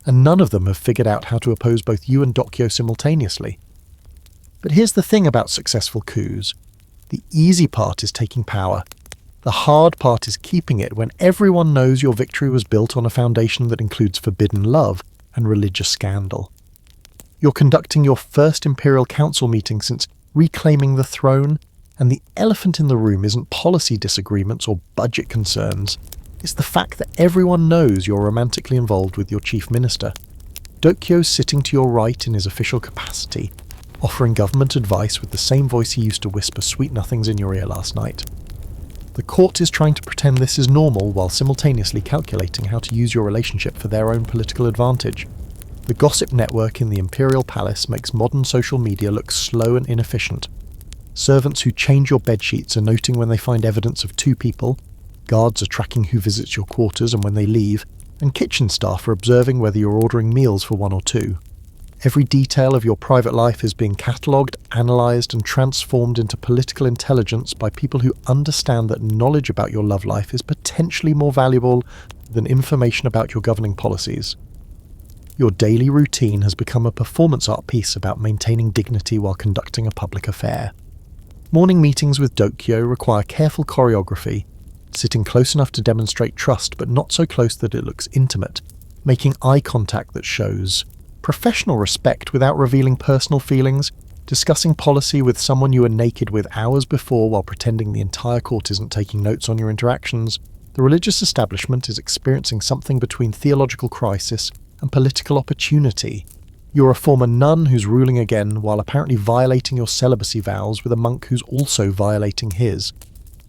and none of them have figured out how to oppose both you and Dokyo simultaneously. But here's the thing about successful coups. The easy part is taking power. The hard part is keeping it when everyone knows your victory was built on a foundation that includes forbidden love and religious scandal. You're conducting your first Imperial Council meeting since reclaiming the throne, and the elephant in the room isn't policy disagreements or budget concerns. It's the fact that everyone knows you're romantically involved with your chief minister. Dokyo's sitting to your right in his official capacity, offering government advice with the same voice he used to whisper sweet nothings in your ear last night. The court is trying to pretend this is normal while simultaneously calculating how to use your relationship for their own political advantage. The gossip network in the imperial palace makes modern social media look slow and inefficient. Servants who change your bedsheets are noting when they find evidence of two people, guards are tracking who visits your quarters and when they leave, and kitchen staff are observing whether you're ordering meals for one or two. Every detail of your private life is being catalogued, analysed, and transformed into political intelligence by people who understand that knowledge about your love life is potentially more valuable than information about your governing policies. Your daily routine has become a performance art piece about maintaining dignity while conducting a public affair. Morning meetings with Dokyo require careful choreography, sitting close enough to demonstrate trust but not so close that it looks intimate, making eye contact that shows professional respect without revealing personal feelings, discussing policy with someone you were naked with hours before while pretending the entire court isn't taking notes on your interactions. The religious establishment is experiencing something between theological crisis and political opportunity. You're a former nun who's ruling again while apparently violating your celibacy vows with a monk who's also violating his.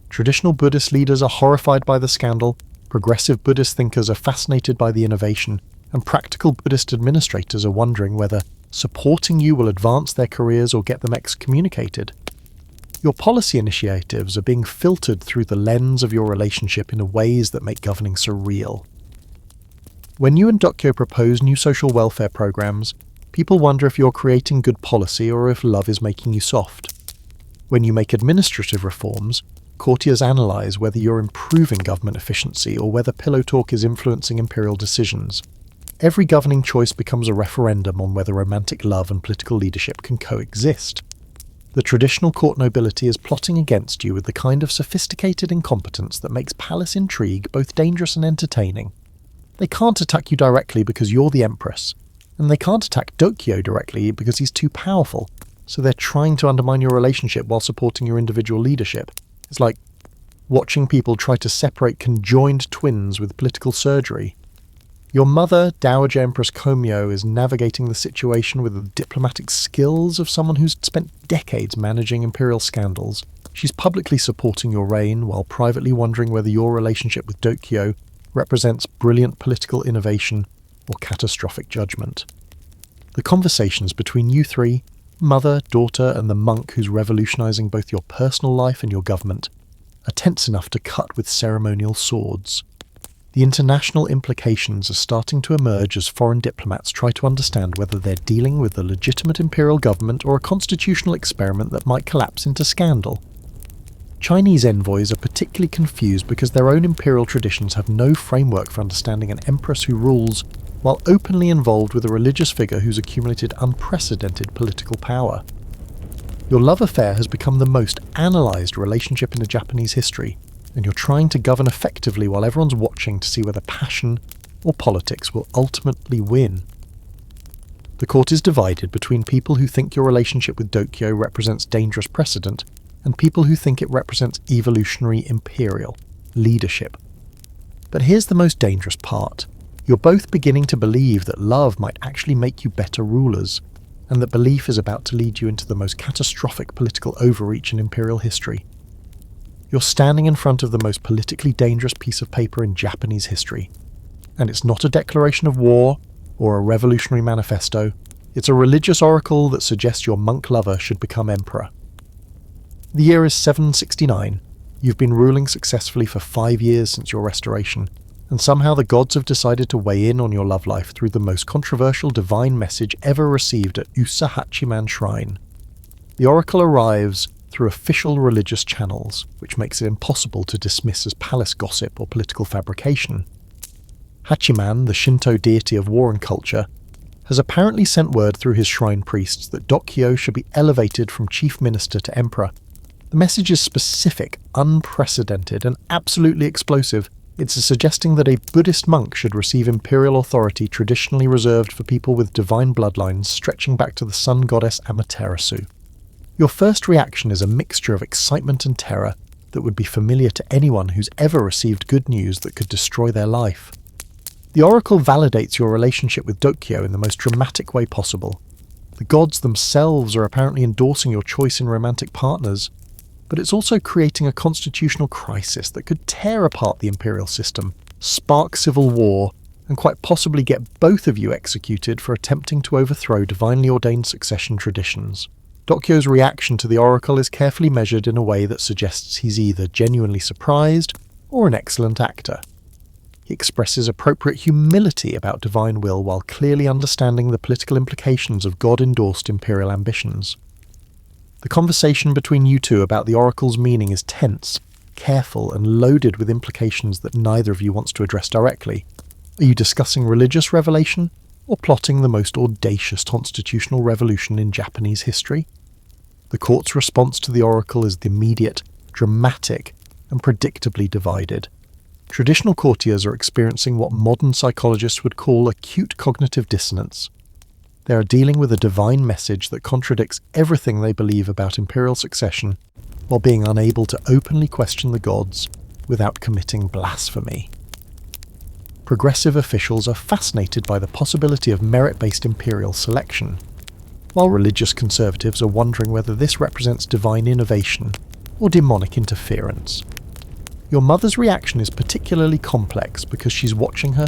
Traditional Buddhist leaders are horrified by the scandal, progressive Buddhist thinkers are fascinated by the innovation, and practical Buddhist administrators are wondering whether supporting you will advance their careers or get them excommunicated. Your policy initiatives are being filtered through the lens of your relationship in ways that make governing surreal. When you and Dokyo propose new social welfare programs, people wonder if you're creating good policy or if love is making you soft. When you make administrative reforms, courtiers analyse whether you're improving government efficiency or whether pillow talk is influencing imperial decisions. Every governing choice becomes a referendum on whether romantic love and political leadership can coexist. The traditional court nobility is plotting against you with the kind of sophisticated incompetence that makes palace intrigue both dangerous and entertaining. They can't attack you directly because you're the Empress, and they can't attack Dokyo directly because he's too powerful, so they're trying to undermine your relationship while supporting your individual leadership. It's like watching people try to separate conjoined twins with political surgery. Your mother, Dowager Empress Komyo, is navigating the situation with the diplomatic skills of someone who's spent decades managing imperial scandals. She's publicly supporting your reign while privately wondering whether your relationship with Dokyo represents brilliant political innovation or catastrophic judgment. The conversations between you three, mother, daughter, and the monk who's revolutionizing both your personal life and your government, are tense enough to cut with ceremonial swords. The international implications are starting to emerge as foreign diplomats try to understand whether they're dealing with a legitimate imperial government or a constitutional experiment that might collapse into scandal. Chinese envoys are particularly confused because their own imperial traditions have no framework for understanding an empress who rules while openly involved with a religious figure who's accumulated unprecedented political power. Your love affair has become the most analysed relationship in the Japanese history, and you're trying to govern effectively while everyone's watching to see whether passion or politics will ultimately win. The court is divided between people who think your relationship with Dokyo represents dangerous precedent and people who think it represents evolutionary imperial leadership. But here's the most dangerous part. You're both beginning to believe that love might actually make you better rulers, and that belief is about to lead you into the most catastrophic political overreach in imperial history. You're standing in front of the most politically dangerous piece of paper in Japanese history, and it's not a declaration of war or a revolutionary manifesto. It's a religious oracle that suggests your monk lover should become emperor. The year is 769. You've been ruling successfully for 5 years since your restoration, and somehow the gods have decided to weigh in on your love life through the most controversial divine message ever received at Usa Hachiman Shrine. The oracle arrives through official religious channels, which makes it impossible to dismiss as palace gossip or political fabrication. Hachiman, the Shinto deity of war and culture, has apparently sent word through his shrine priests that Dokyo should be elevated from chief minister to emperor. The message is specific, unprecedented, and absolutely explosive. It's suggesting that a Buddhist monk should receive imperial authority traditionally reserved for people with divine bloodlines stretching back to the sun goddess Amaterasu. Your first reaction is a mixture of excitement and terror that would be familiar to anyone who's ever received good news that could destroy their life. The oracle validates your relationship with Dokyo in the most dramatic way possible. The gods themselves are apparently endorsing your choice in romantic partners, but it's also creating a constitutional crisis that could tear apart the imperial system, spark civil war, and quite possibly get both of you executed for attempting to overthrow divinely ordained succession traditions. Dokyo's reaction to the oracle is carefully measured in a way that suggests he's either genuinely surprised or an excellent actor. He expresses appropriate humility about divine will while clearly understanding the political implications of God-endorsed imperial ambitions. The conversation between you two about the oracle's meaning is tense, careful, and loaded with implications that neither of you wants to address directly. Are you discussing religious revelation or plotting the most audacious constitutional revolution in Japanese history? The court's response to the oracle is immediate, dramatic, and predictably divided. Traditional courtiers are experiencing what modern psychologists would call acute cognitive dissonance. They are dealing with a divine message that contradicts everything they believe about imperial succession, while being unable to openly question the gods without committing blasphemy. Progressive officials are fascinated by the possibility of merit-based imperial selection, while religious conservatives are wondering whether this represents divine innovation or demonic interference. Your mother's reaction is particularly complex because she's watching her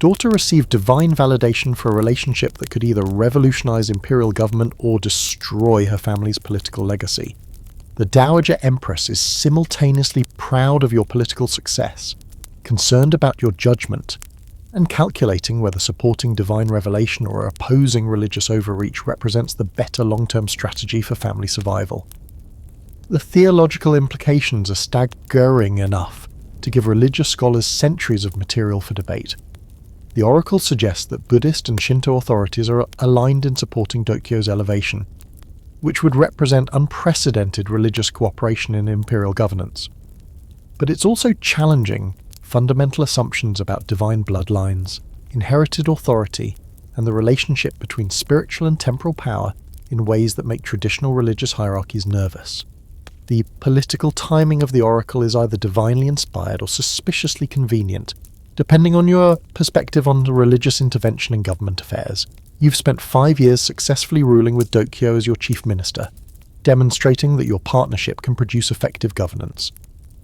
daughter receive divine validation for a relationship that could either revolutionize imperial government or destroy her family's political legacy. The Dowager Empress is simultaneously proud of your political success, concerned about your judgment, and calculating whether supporting divine revelation or opposing religious overreach represents the better long-term strategy for family survival. The theological implications are staggering enough to give religious scholars centuries of material for debate. The oracle suggests that Buddhist and Shinto authorities are aligned in supporting Dokyo's elevation, which would represent unprecedented religious cooperation in imperial governance. But it's also challenging fundamental assumptions about divine bloodlines, inherited authority, and the relationship between spiritual and temporal power in ways that make traditional religious hierarchies nervous. The political timing of the oracle is either divinely inspired or suspiciously convenient, depending on your perspective on the religious intervention in government affairs. You've spent 5 years successfully ruling with Dokyo as your chief minister, demonstrating that your partnership can produce effective governance.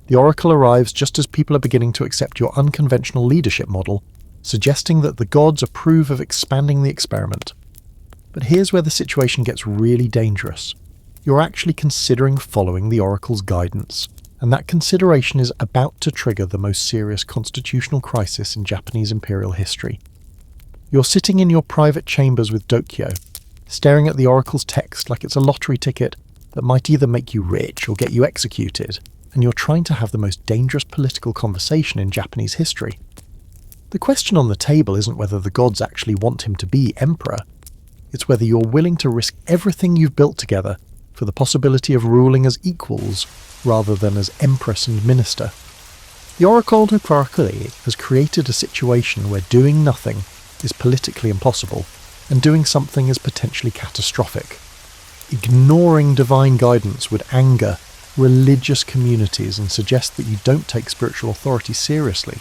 The oracle arrives just as people are beginning to accept your unconventional leadership model, suggesting that the gods approve of expanding the experiment. But here's where the situation gets really dangerous. You're actually considering following the oracle's guidance, and that consideration is about to trigger the most serious constitutional crisis in Japanese imperial history. You're sitting in your private chambers with Dokyo, staring at the oracle's text like it's a lottery ticket that might either make you rich or get you executed, and you're trying to have the most dangerous political conversation in Japanese history. The question on the table isn't whether the gods actually want him to be emperor, it's whether you're willing to risk everything you've built together for the possibility of ruling as equals rather than as empress and minister. The oracle Nukarakuri has created a situation where doing nothing is politically impossible, and doing something is potentially catastrophic. Ignoring divine guidance would anger religious communities and suggest that you don't take spiritual authority seriously.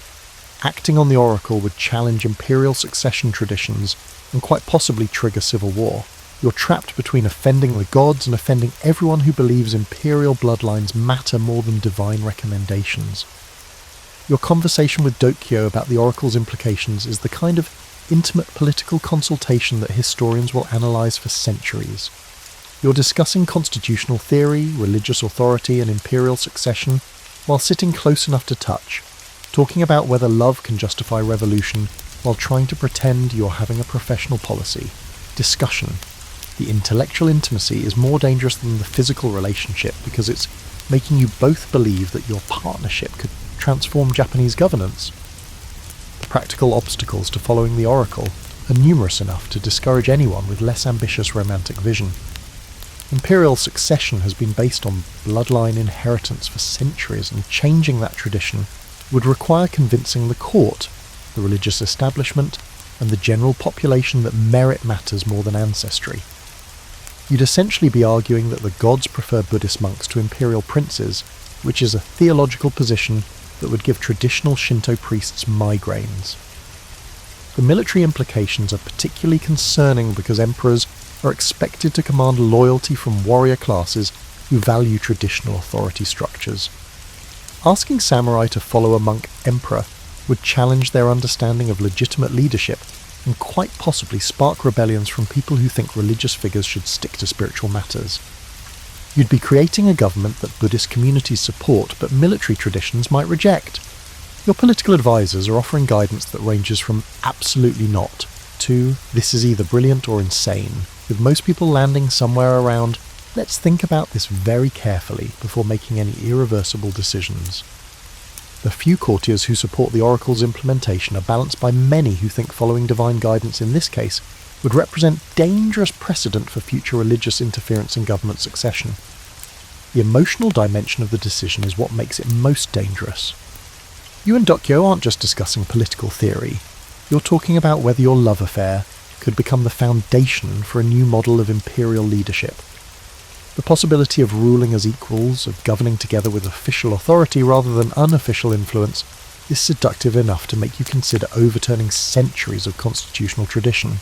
Acting on the oracle would challenge imperial succession traditions and quite possibly trigger civil war. You're trapped between offending the gods and offending everyone who believes imperial bloodlines matter more than divine recommendations. Your conversation with Dokyo about the oracle's implications is the kind of intimate political consultation that historians will analyse for centuries. You're discussing constitutional theory, religious authority, and imperial succession while sitting close enough to touch, talking about whether love can justify revolution while trying to pretend you're having a professional policy. Discussion. The intellectual intimacy is more dangerous than the physical relationship because it's making you both believe that your partnership could transform Japanese governance. The practical obstacles to following the oracle are numerous enough to discourage anyone with less ambitious romantic vision. Imperial succession has been based on bloodline inheritance for centuries, and changing that tradition would require convincing the court, the religious establishment, and the general population that merit matters more than ancestry. You'd essentially be arguing that the gods prefer Buddhist monks to imperial princes, which is a theological position that would give traditional Shinto priests migraines. The military implications are particularly concerning because emperors are expected to command loyalty from warrior classes who value traditional authority structures. Asking samurai to follow a monk emperor would challenge their understanding of legitimate leadership and quite possibly spark rebellions from people who think religious figures should stick to spiritual matters. You'd be creating a government that Buddhist communities support but military traditions might reject. Your political advisors are offering guidance that ranges from absolutely not to this is either brilliant or insane, with most people landing somewhere around let's think about this very carefully before making any irreversible decisions. The few courtiers who support the oracle's implementation are balanced by many who think following divine guidance in this case would represent dangerous precedent for future religious interference in government succession. The emotional dimension of the decision is what makes it most dangerous. You and Dokyo aren't just discussing political theory, you're talking about whether your love affair could become the foundation for a new model of imperial leadership. The possibility of ruling as equals, of governing together with official authority rather than unofficial influence, is seductive enough to make you consider overturning centuries of constitutional tradition.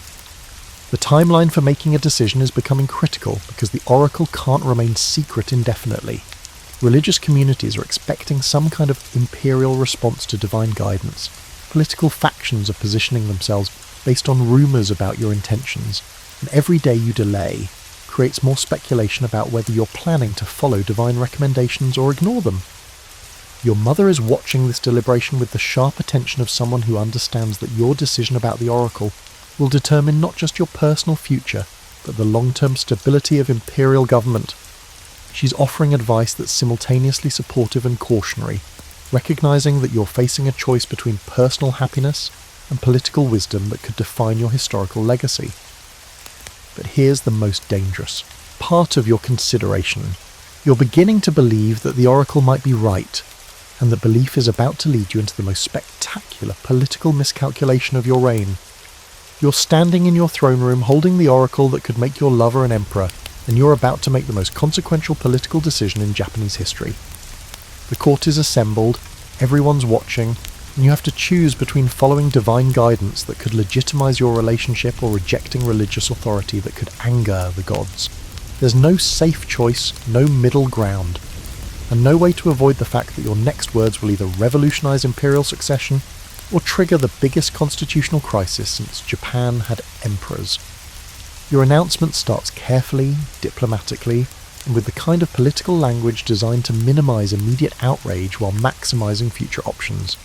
The timeline for making a decision is becoming critical because the oracle can't remain secret indefinitely. Religious communities are expecting some kind of imperial response to divine guidance. Political factions are positioning themselves based on rumours about your intentions, and every day you delay creates more speculation about whether you're planning to follow divine recommendations or ignore them. Your mother is watching this deliberation with the sharp attention of someone who understands that your decision about the oracle will determine not just your personal future, but the long-term stability of imperial government. She's offering advice that's simultaneously supportive and cautionary, recognizing that you're facing a choice between personal happiness and political wisdom that could define your historical legacy. But here's the most dangerous part of your consideration. You're beginning to believe that the oracle might be right, and that belief is about to lead you into the most spectacular political miscalculation of your reign. You're standing in your throne room holding the oracle that could make your lover an emperor, and you're about to make the most consequential political decision in Japanese history. The court is assembled, everyone's watching, and you have to choose between following divine guidance that could legitimize your relationship or rejecting religious authority that could anger the gods. There's no safe choice, no middle ground, and no way to avoid the fact that your next words will either revolutionize imperial succession or trigger the biggest constitutional crisis since Japan had emperors. Your announcement starts carefully, diplomatically, and with the kind of political language designed to minimize immediate outrage while maximizing future options.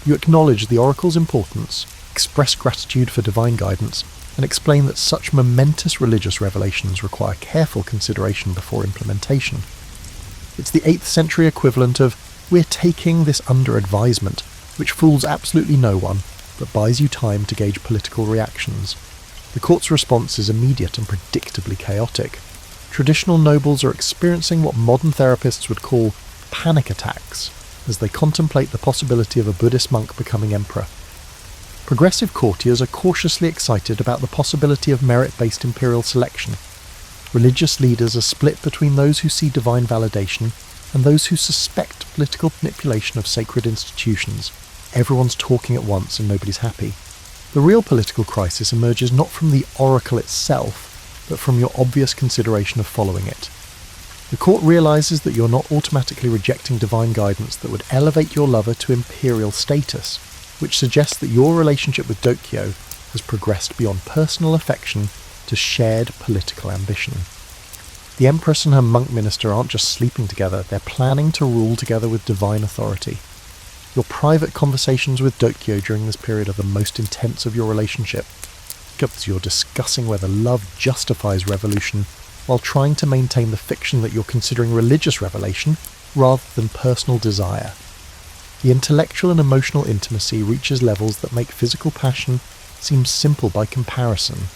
You acknowledge the oracle's importance, express gratitude for divine guidance, and explain that such momentous religious revelations require careful consideration before implementation. It's the 8th century equivalent of, "We're taking this under advisement," which fools absolutely no one, but buys you time to gauge political reactions. The court's response is immediate and predictably chaotic. Traditional nobles are experiencing what modern therapists would call panic attacks as they contemplate the possibility of a Buddhist monk becoming emperor. Progressive courtiers are cautiously excited about the possibility of merit-based imperial selection. Religious leaders are split between those who see divine validation and those who suspect political manipulation of sacred institutions. Everyone's talking at once and nobody's happy. The real political crisis emerges not from the oracle itself, but from your obvious consideration of following it. The court realizes that you're not automatically rejecting divine guidance that would elevate your lover to imperial status, which suggests that your relationship with Dokyo has progressed beyond personal affection to shared political ambition. The Empress and her monk minister aren't just sleeping together, they're planning to rule together with divine authority. Your private conversations with Dokyo during this period are the most intense of your relationship, because you're discussing whether love justifies revolution while trying to maintain the fiction that you're considering religious revelation rather than personal desire. The intellectual and emotional intimacy reaches levels that make physical passion seem simple by comparison.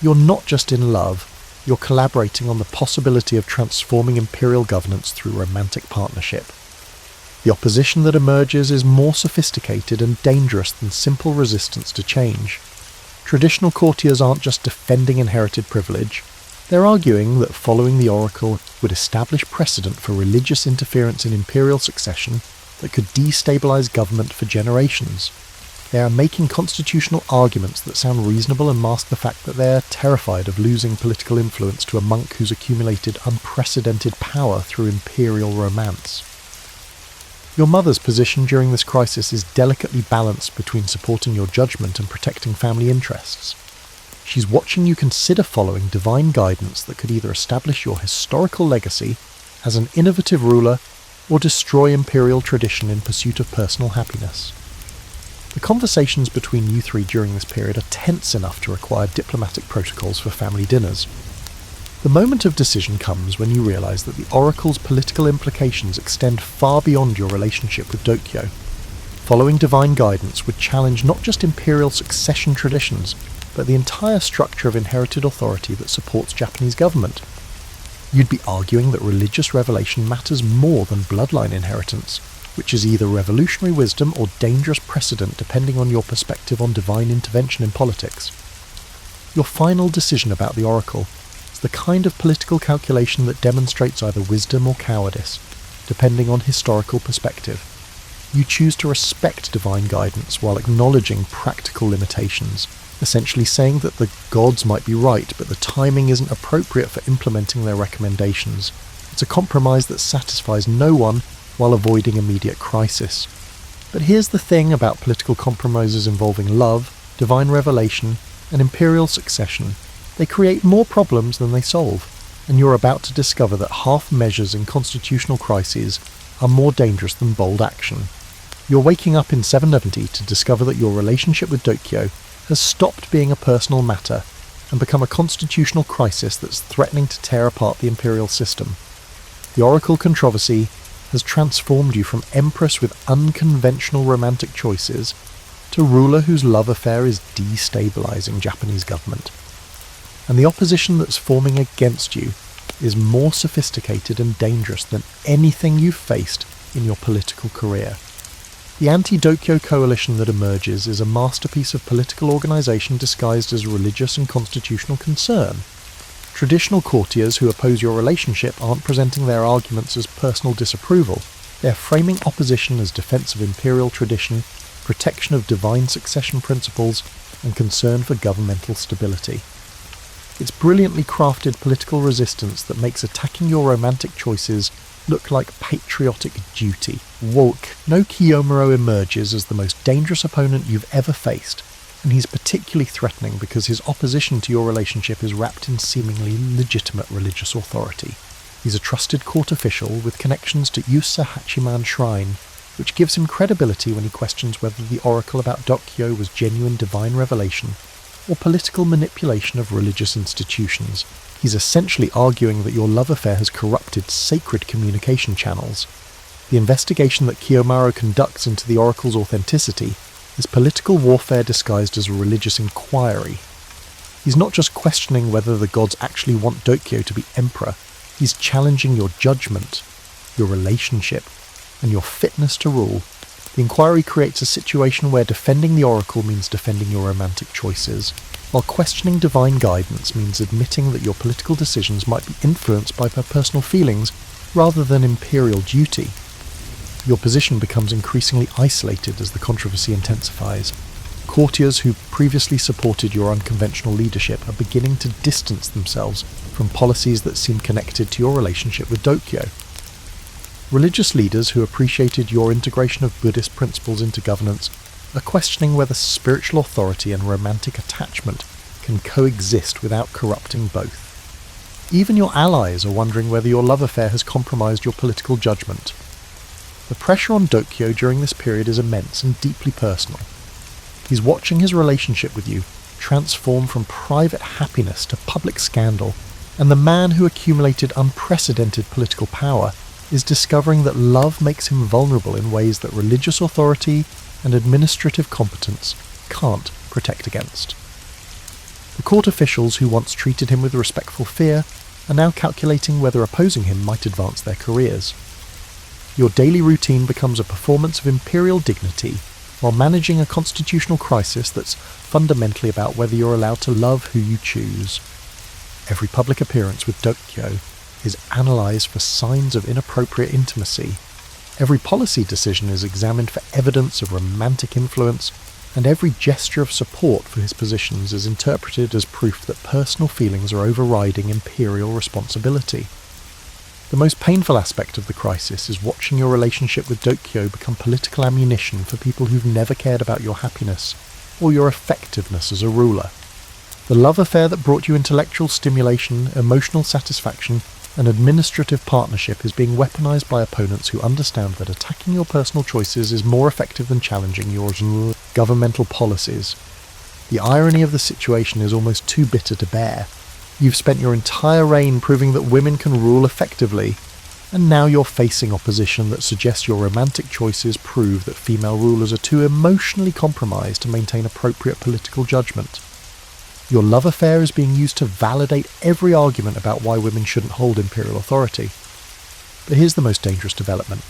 You're not just in love, you're collaborating on the possibility of transforming imperial governance through romantic partnership. The opposition that emerges is more sophisticated and dangerous than simple resistance to change. Traditional courtiers aren't just defending inherited privilege, they're arguing that following the oracle would establish precedent for religious interference in imperial succession that could destabilize government for generations. They are making constitutional arguments that sound reasonable and mask the fact that they're terrified of losing political influence to a monk who's accumulated unprecedented power through imperial romance. Your mother's position during this crisis is delicately balanced between supporting your judgment and protecting family interests. She's watching you consider following divine guidance that could either establish your historical legacy as an innovative ruler or destroy imperial tradition in pursuit of personal happiness. The conversations between you three during this period are tense enough to require diplomatic protocols for family dinners. The moment of decision comes when you realize that the oracle's political implications extend far beyond your relationship with Dokyo. Following divine guidance would challenge not just imperial succession traditions, but the entire structure of inherited authority that supports Japanese government. You'd be arguing that religious revelation matters more than bloodline inheritance, which is either revolutionary wisdom or dangerous precedent depending on your perspective on divine intervention in politics. Your final decision about the oracle is the kind of political calculation that demonstrates either wisdom or cowardice, depending on historical perspective. You choose to respect divine guidance while acknowledging practical limitations, essentially saying that the gods might be right, but the timing isn't appropriate for implementing their recommendations. It's a compromise that satisfies no one while avoiding immediate crisis. But here's the thing about political compromises involving love, divine revelation, and imperial succession. They create more problems than they solve, and you're about to discover that half measures in constitutional crises are more dangerous than bold action. You're waking up in 770 to discover that your relationship with Dokyo has stopped being a personal matter and become a constitutional crisis that's threatening to tear apart the imperial system. The Oracle controversy has transformed you from empress with unconventional romantic choices to ruler whose love affair is destabilizing Japanese government. And the opposition that's forming against you is more sophisticated and dangerous than anything you've faced in your political career. The anti-Dokyo coalition that emerges is a masterpiece of political organisation disguised as religious and constitutional concern. Traditional courtiers who oppose your relationship aren't presenting their arguments as personal disapproval. They're framing opposition as defence of imperial tradition, protection of divine succession principles, and concern for governmental stability. It's brilliantly crafted political resistance that makes attacking your romantic choices look like patriotic duty. Woke, no Kiyomaro emerges as the most dangerous opponent you've ever faced, and he's particularly threatening because his opposition to your relationship is wrapped in seemingly legitimate religious authority. He's a trusted court official with connections to Yusa Hachiman Shrine, which gives him credibility when he questions whether the oracle about Dokyo was genuine divine revelation or political manipulation of religious institutions. He's essentially arguing that your love affair has corrupted sacred communication channels. The investigation that Kiyomaro conducts into the oracle's authenticity is political warfare disguised as a religious inquiry. He's not just questioning whether the gods actually want Dokyo to be emperor, he's challenging your judgment, your relationship, and your fitness to rule. The inquiry creates a situation where defending the oracle means defending your romantic choices, while questioning divine guidance means admitting that your political decisions might be influenced by personal feelings rather than imperial duty. Your position becomes increasingly isolated as the controversy intensifies. Courtiers who previously supported your unconventional leadership are beginning to distance themselves from policies that seem connected to your relationship with Dokyo. Religious leaders who appreciated your integration of Buddhist principles into governance are questioning whether spiritual authority and romantic attachment can coexist without corrupting both. Even your allies are wondering whether your love affair has compromised your political judgment. The pressure on Dokyo during this period is immense and deeply personal. He's watching his relationship with you transform from private happiness to public scandal, and the man who accumulated unprecedented political power is discovering that love makes him vulnerable in ways that religious authority and administrative competence can't protect against. The court officials who once treated him with respectful fear are now calculating whether opposing him might advance their careers. Your daily routine becomes a performance of imperial dignity while managing a constitutional crisis that's fundamentally about whether you're allowed to love who you choose. Every public appearance with Dokyo is analysed for signs of inappropriate intimacy. Every policy decision is examined for evidence of romantic influence, and every gesture of support for his positions is interpreted as proof that personal feelings are overriding imperial responsibility. The most painful aspect of the crisis is watching your relationship with Dokyo become political ammunition for people who've never cared about your happiness or your effectiveness as a ruler. The love affair that brought you intellectual stimulation, emotional satisfaction, and administrative partnership is being weaponized by opponents who understand that attacking your personal choices is more effective than challenging your governmental policies. The irony of the situation is almost too bitter to bear. You've spent your entire reign proving that women can rule effectively, and now you're facing opposition that suggests your romantic choices prove that female rulers are too emotionally compromised to maintain appropriate political judgment. Your love affair is being used to validate every argument about why women shouldn't hold imperial authority. But here's the most dangerous development.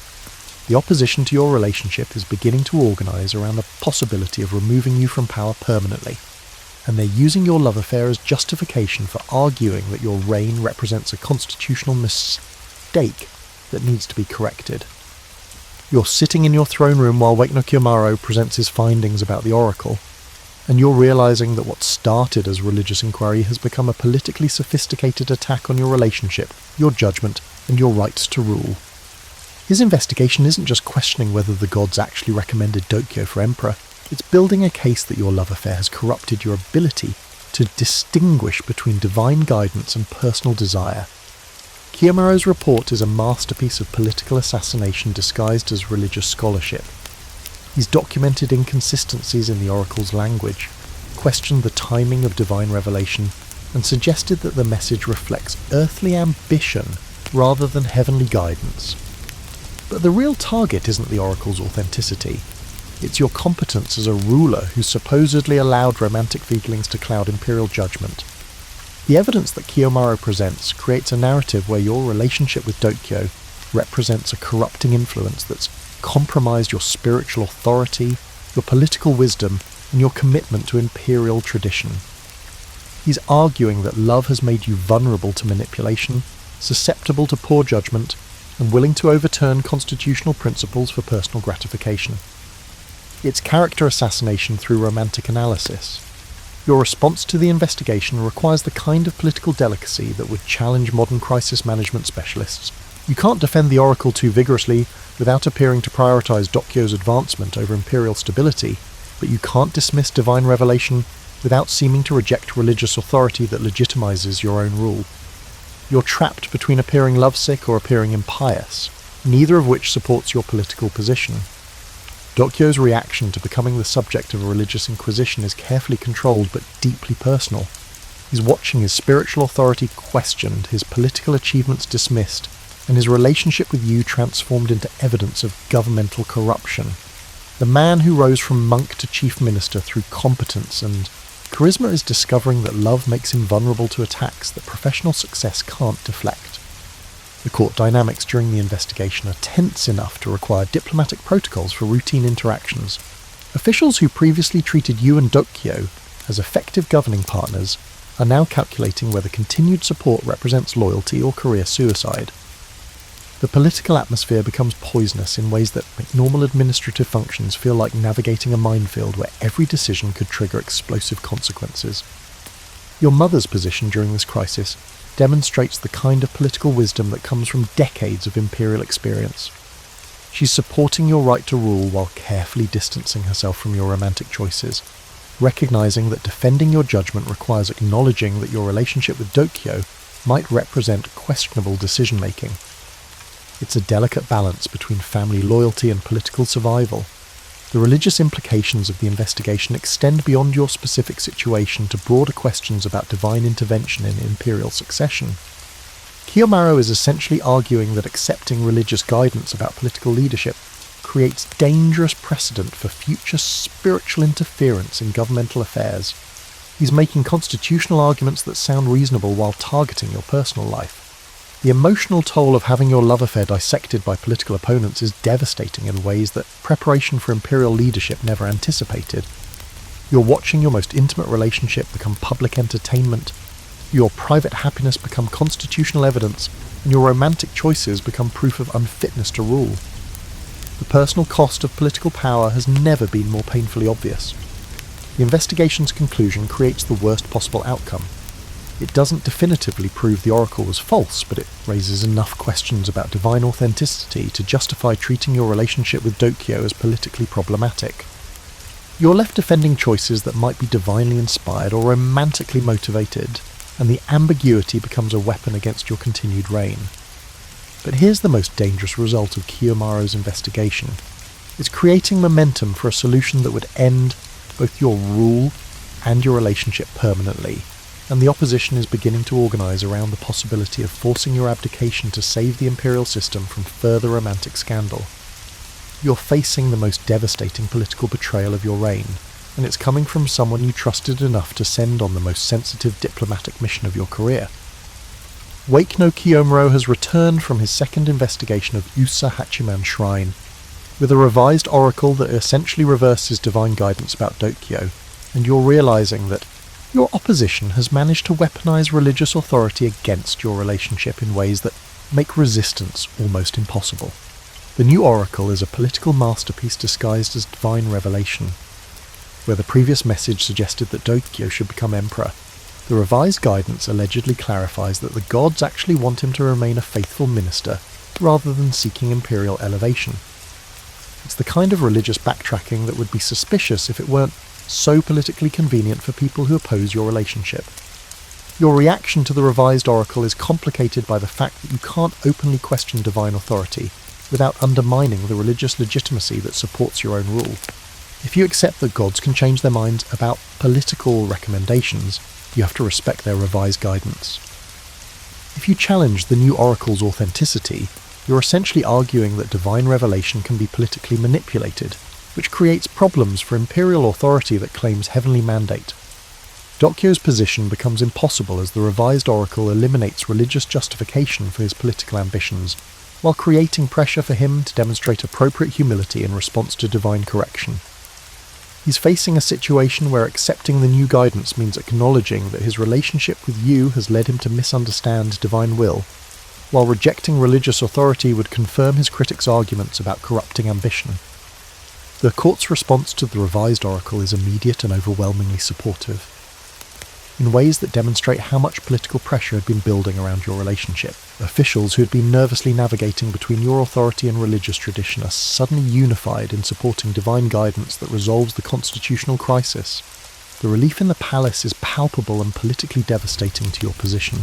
The opposition to your relationship is beginning to organise around the possibility of removing you from power permanently, and they're using your love affair as justification for arguing that your reign represents a constitutional mistake that needs to be corrected. You're sitting in your throne room while Wake no Kiyomaro presents his findings about the oracle, and you're realising that what started as religious inquiry has become a politically sophisticated attack on your relationship, your judgment, and your rights to rule. His investigation isn't just questioning whether the gods actually recommended Dokyo for emperor, it's building a case that your love affair has corrupted your ability to distinguish between divine guidance and personal desire. Kiyomaru's report is a masterpiece of political assassination disguised as religious scholarship. He's documented inconsistencies in the oracle's language, questioned the timing of divine revelation, and suggested that the message reflects earthly ambition rather than heavenly guidance. But the real target isn't the oracle's authenticity. It's your competence as a ruler who supposedly allowed romantic feelings to cloud imperial judgment. The evidence that Kiyomaru presents creates a narrative where your relationship with Dokyo represents a corrupting influence that's compromised your spiritual authority, your political wisdom, and your commitment to imperial tradition. He's arguing that love has made you vulnerable to manipulation, susceptible to poor judgment, and willing to overturn constitutional principles for personal gratification. It's character assassination through romantic analysis. Your response to the investigation requires the kind of political delicacy that would challenge modern crisis management specialists. You can't defend the Oracle too vigorously without appearing to prioritize Dokyo's advancement over imperial stability, but you can't dismiss divine revelation without seeming to reject religious authority that legitimizes your own rule. You're trapped between appearing lovesick or appearing impious, neither of which supports your political position. Dokyo's reaction to becoming the subject of a religious inquisition is carefully controlled but deeply personal. He's watching his spiritual authority questioned, his political achievements dismissed, and his relationship with you transformed into evidence of governmental corruption. The man who rose from monk to chief minister through competence and charisma is discovering that love makes him vulnerable to attacks that professional success can't deflect. The court dynamics during the investigation are tense enough to require diplomatic protocols for routine interactions. Officials who previously treated you and Dokyo as effective governing partners are now calculating whether continued support represents loyalty or career suicide. The political atmosphere becomes poisonous in ways that make normal administrative functions feel like navigating a minefield where every decision could trigger explosive consequences. Your mother's position during this crisis demonstrates the kind of political wisdom that comes from decades of imperial experience. She's supporting your right to rule while carefully distancing herself from your romantic choices, recognizing that defending your judgment requires acknowledging that your relationship with Dokyo might represent questionable decision-making. It's a delicate balance between family loyalty and political survival. The religious implications of the investigation extend beyond your specific situation to broader questions about divine intervention in imperial succession. Kiyomaru is essentially arguing that accepting religious guidance about political leadership creates dangerous precedent for future spiritual interference in governmental affairs. He's making constitutional arguments that sound reasonable while targeting your personal life. The emotional toll of having your love affair dissected by political opponents is devastating in ways that preparation for imperial leadership never anticipated. You're watching your most intimate relationship become public entertainment, your private happiness become constitutional evidence, and your romantic choices become proof of unfitness to rule. The personal cost of political power has never been more painfully obvious. The investigation's conclusion creates the worst possible outcome. It doesn't definitively prove the oracle was false, but it raises enough questions about divine authenticity to justify treating your relationship with Dokyo as politically problematic. You're left defending choices that might be divinely inspired or romantically motivated, and the ambiguity becomes a weapon against your continued reign. But here's the most dangerous result of Kiyomaru's investigation. It's creating momentum for a solution that would end both your rule and your relationship permanently, and the opposition is beginning to organise around the possibility of forcing your abdication to save the imperial system from further romantic scandal. You're facing the most devastating political betrayal of your reign, and it's coming from someone you trusted enough to send on the most sensitive diplomatic mission of your career. Wake no Kiyomaru has returned from his second investigation of Usa Hachiman Shrine, with a revised oracle that essentially reverses divine guidance about Dokyo, and you're realising that your opposition has managed to weaponize religious authority against your relationship in ways that make resistance almost impossible. The new oracle is a political masterpiece disguised as divine revelation. Where the previous message suggested that Dokyo should become emperor, The revised guidance allegedly clarifies that the gods actually want him to remain a faithful minister, rather than seeking imperial elevation. It's the kind of religious backtracking that would be suspicious if it weren't so politically convenient for people who oppose your relationship. Your reaction to the revised oracle is complicated by the fact that you can't openly question divine authority without undermining the religious legitimacy that supports your own rule. If you accept that gods can change their minds about political recommendations, you have to respect their revised guidance. If you challenge the new oracle's authenticity, you're essentially arguing that divine revelation can be politically manipulated, which creates problems for imperial authority that claims heavenly mandate. Dokyo's position becomes impossible as the revised oracle eliminates religious justification for his political ambitions, while creating pressure for him to demonstrate appropriate humility in response to divine correction. He's facing a situation where accepting the new guidance means acknowledging that his relationship with you has led him to misunderstand divine will, while rejecting religious authority would confirm his critics' arguments about corrupting ambition. The court's response to the revised oracle is immediate and overwhelmingly supportive, in ways that demonstrate how much political pressure had been building around your relationship. Officials who had been nervously navigating between your authority and religious tradition are suddenly unified in supporting divine guidance that resolves the constitutional crisis. The relief in the palace is palpable and politically devastating to your position.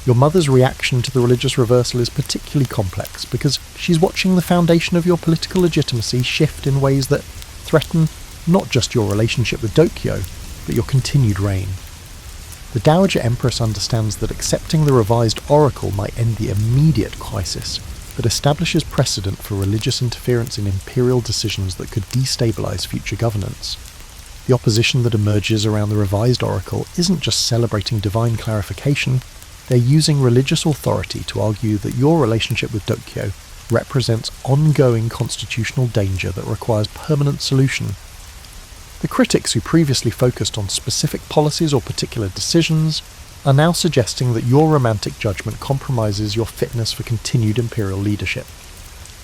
Your mother's reaction to the religious reversal is particularly complex because she's watching the foundation of your political legitimacy shift in ways that threaten not just your relationship with Dokyo, but your continued reign. The Dowager Empress understands that accepting the revised oracle might end the immediate crisis, but establishes precedent for religious interference in imperial decisions that could destabilize future governance. The opposition that emerges around the revised oracle isn't just celebrating divine clarification, they're using religious authority to argue that your relationship with Dokyo represents ongoing constitutional danger that requires permanent solution. The critics who previously focused on specific policies or particular decisions are now suggesting that your romantic judgment compromises your fitness for continued imperial leadership.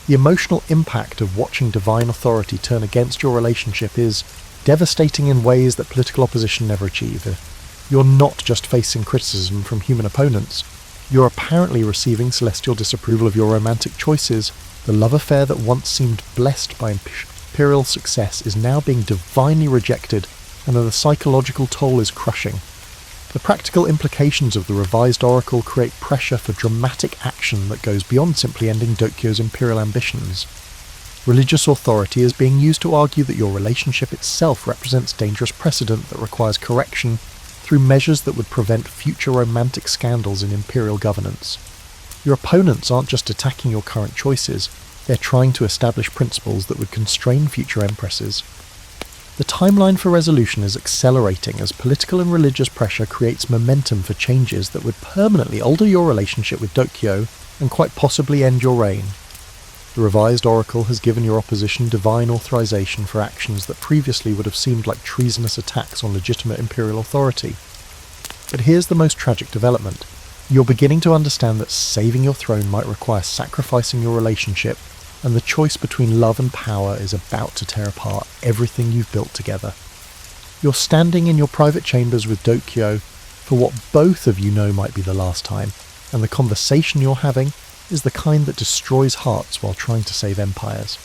The emotional impact of watching divine authority turn against your relationship is devastating in ways that political opposition never achieve. You're not just facing criticism from human opponents, you're apparently receiving celestial disapproval of your romantic choices. The love affair that once seemed blessed by imperial success is now being divinely rejected, and the psychological toll is crushing. The practical implications of the revised oracle create pressure for dramatic action that goes beyond simply ending Dokyo's imperial ambitions. Religious authority is being used to argue that your relationship itself represents dangerous precedent that requires correction through measures that would prevent future romantic scandals in imperial governance. Your opponents aren't just attacking your current choices, they're trying to establish principles that would constrain future empresses. The timeline for resolution is accelerating as political and religious pressure creates momentum for changes that would permanently alter your relationship with Dokyo and quite possibly end your reign. The revised oracle has given your opposition divine authorization for actions that previously would have seemed like treasonous attacks on legitimate imperial authority. But here's the most tragic development. You're beginning to understand that saving your throne might require sacrificing your relationship, and the choice between love and power is about to tear apart everything you've built together. You're standing in your private chambers with Dokyo for what both of you know might be the last time, and the conversation you're having is the kind that destroys hearts while trying to save empires.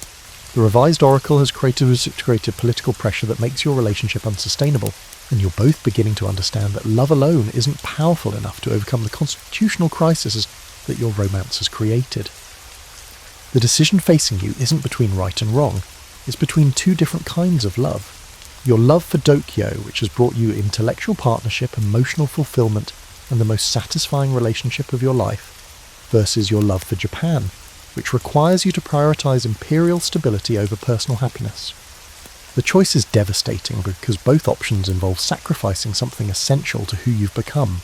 The revised oracle has created political pressure that makes your relationship unsustainable, and you're both beginning to understand that love alone isn't powerful enough to overcome the constitutional crisis that your romance has created. The decision facing you isn't between right and wrong, it's between two different kinds of love. Your love for Dokyo, which has brought you intellectual partnership, emotional fulfillment, and the most satisfying relationship of your life, versus your love for Japan, which requires you to prioritize imperial stability over personal happiness. The choice is devastating because both options involve sacrificing something essential to who you've become.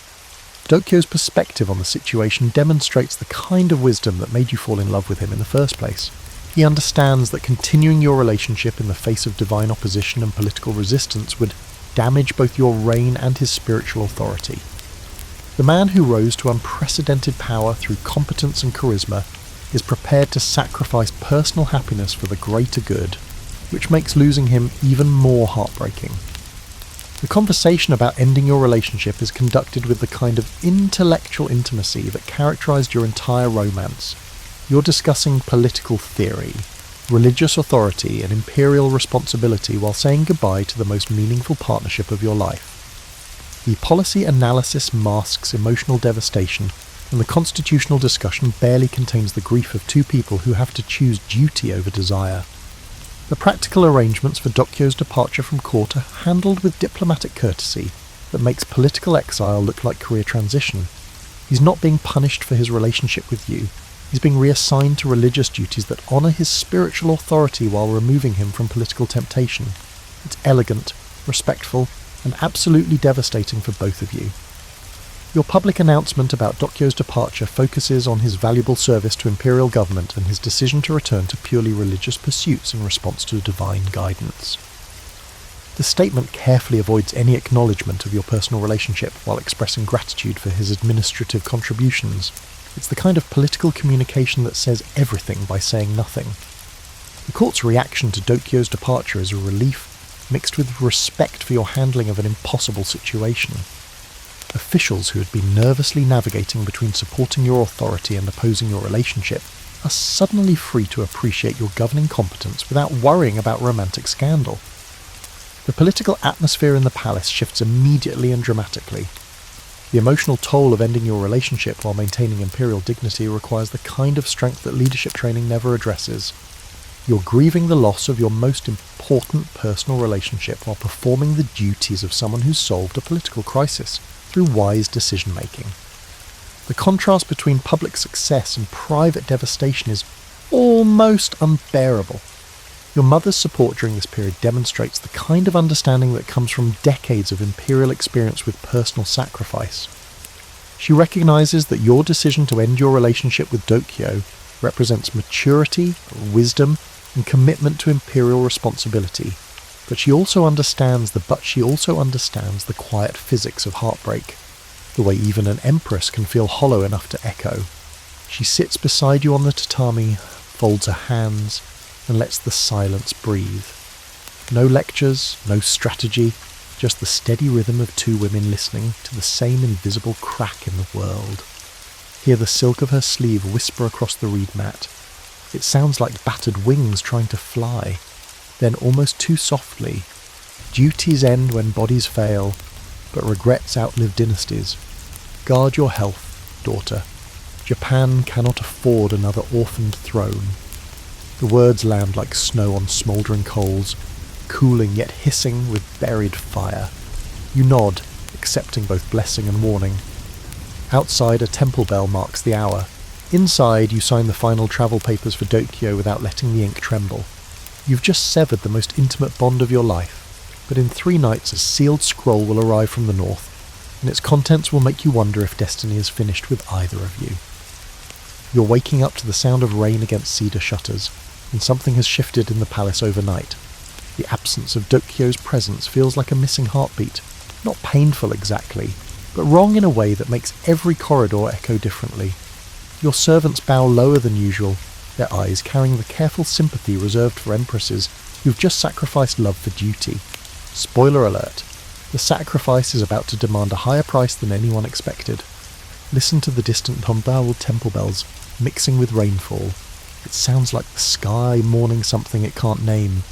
Dokyo's perspective on the situation demonstrates the kind of wisdom that made you fall in love with him in the first place. He understands that continuing your relationship in the face of divine opposition and political resistance would damage both your reign and his spiritual authority. The man who rose to unprecedented power through competence and charisma is prepared to sacrifice personal happiness for the greater good, which makes losing him even more heartbreaking. The conversation about ending your relationship is conducted with the kind of intellectual intimacy that characterized your entire romance. You're discussing political theory, religious authority, and imperial responsibility while saying goodbye to the most meaningful partnership of your life. The policy analysis masks emotional devastation, and the constitutional discussion barely contains the grief of two people who have to choose duty over desire. The practical arrangements for Dokyo's departure from court are handled with diplomatic courtesy that makes political exile look like career transition. He's not being punished for his relationship with you. He's being reassigned to religious duties that honour his spiritual authority while removing him from political temptation. It's elegant, respectful, and absolutely devastating for both of you. Your public announcement about Dokyo's departure focuses on his valuable service to imperial government and his decision to return to purely religious pursuits in response to divine guidance. The statement carefully avoids any acknowledgement of your personal relationship while expressing gratitude for his administrative contributions. It's the kind of political communication that says everything by saying nothing. The court's reaction to Dokyo's departure is a relief mixed with respect for your handling of an impossible situation. Officials who had been nervously navigating between supporting your authority and opposing your relationship are suddenly free to appreciate your governing competence without worrying about romantic scandal. The political atmosphere in the palace shifts immediately and dramatically. The emotional toll of ending your relationship while maintaining imperial dignity requires the kind of strength that leadership training never addresses. You're grieving the loss of your most important personal relationship while performing the duties of someone who's solved a political crisis through wise decision-making. The contrast between public success and private devastation is almost unbearable. Your mother's support during this period demonstrates the kind of understanding that comes from decades of imperial experience with personal sacrifice. She recognizes that your decision to end your relationship with Dokyo represents maturity, wisdom, and commitment to imperial responsibility. But she also understands the quiet physics of heartbreak, the way even an empress can feel hollow enough to echo. She sits beside you on the tatami, folds her hands, and lets the silence breathe. No lectures, no strategy, just the steady rhythm of two women listening to the same invisible crack in the world. Hear the silk of her sleeve whisper across the reed mat. It sounds like battered wings trying to fly. Then almost too softly, duties end when bodies fail, but regrets outlive dynasties. Guard your health, daughter. Japan cannot afford another orphaned throne. The words land like snow on smouldering coals, cooling yet hissing with buried fire. You nod, accepting both blessing and warning. Outside, a temple bell marks the hour. Inside, you sign the final travel papers for Dokyo without letting the ink tremble. You've just severed the most intimate bond of your life, but in 3 nights a sealed scroll will arrive from the north, and its contents will make you wonder if destiny is finished with either of you. You're waking up to the sound of rain against cedar shutters, and something has shifted in the palace overnight. The absence of Dokyo's presence feels like a missing heartbeat, not painful exactly, but wrong in a way that makes every corridor echo differently. Your servants bow lower than usual, their eyes carrying the careful sympathy reserved for empresses who've just sacrificed love for duty. Spoiler alert, the sacrifice is about to demand a higher price than anyone expected. Listen to the distant Tombao temple bells mixing with rainfall. It sounds like the sky mourning something it can't name.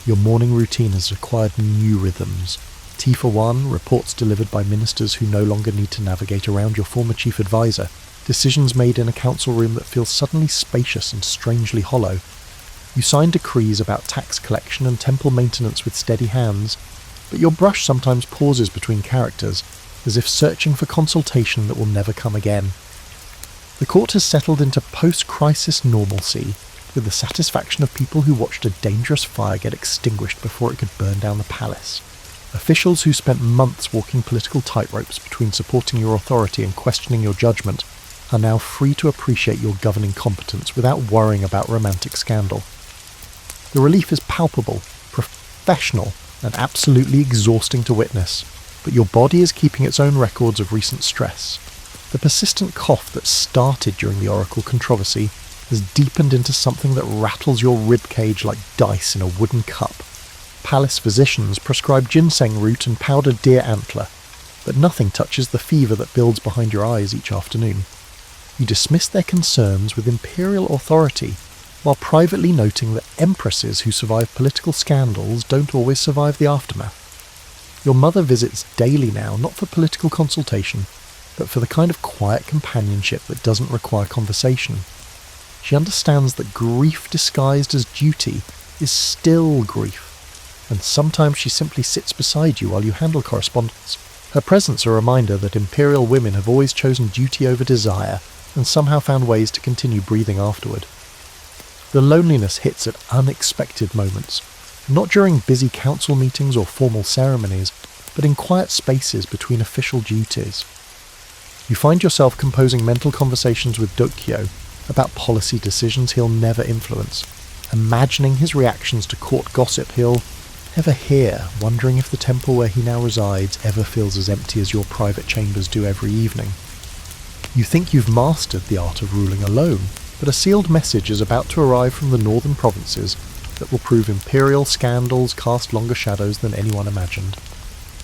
Your morning routine has acquired new rhythms. Tea for one, reports delivered by ministers who no longer need to navigate around your former chief advisor. Decisions made in a council room that feels suddenly spacious and strangely hollow. You sign decrees about tax collection and temple maintenance with steady hands, but your brush sometimes pauses between characters, as if searching for consultation that will never come again. The court has settled into post-crisis normalcy, with the satisfaction of people who watched a dangerous fire get extinguished before it could burn down the palace. Officials who spent months walking political tightropes between supporting your authority and questioning your judgment are now free to appreciate your governing competence without worrying about romantic scandal. The relief is palpable, professional, and absolutely exhausting to witness, but your body is keeping its own records of recent stress. The persistent cough that started during the Oracle controversy has deepened into something that rattles your ribcage like dice in a wooden cup. Palace physicians prescribe ginseng root and powdered deer antler, but nothing touches the fever that builds behind your eyes each afternoon. You dismiss their concerns with imperial authority, while privately noting that empresses who survive political scandals don't always survive the aftermath. Your mother visits daily now, not for political consultation, but for the kind of quiet companionship that doesn't require conversation. She understands that grief disguised as duty is still grief, and sometimes she simply sits beside you while you handle correspondence. Her presence a reminder that imperial women have always chosen duty over desire, and somehow found ways to continue breathing afterward. The loneliness hits at unexpected moments, not during busy council meetings or formal ceremonies, but in quiet spaces between official duties. You find yourself composing mental conversations with Dokyo about policy decisions he'll never influence, imagining his reactions to court gossip he'll never hear, wondering if the temple where he now resides ever feels as empty as your private chambers do every evening. You think you've mastered the art of ruling alone, but a sealed message is about to arrive from the northern provinces that will prove imperial scandals cast longer shadows than anyone imagined.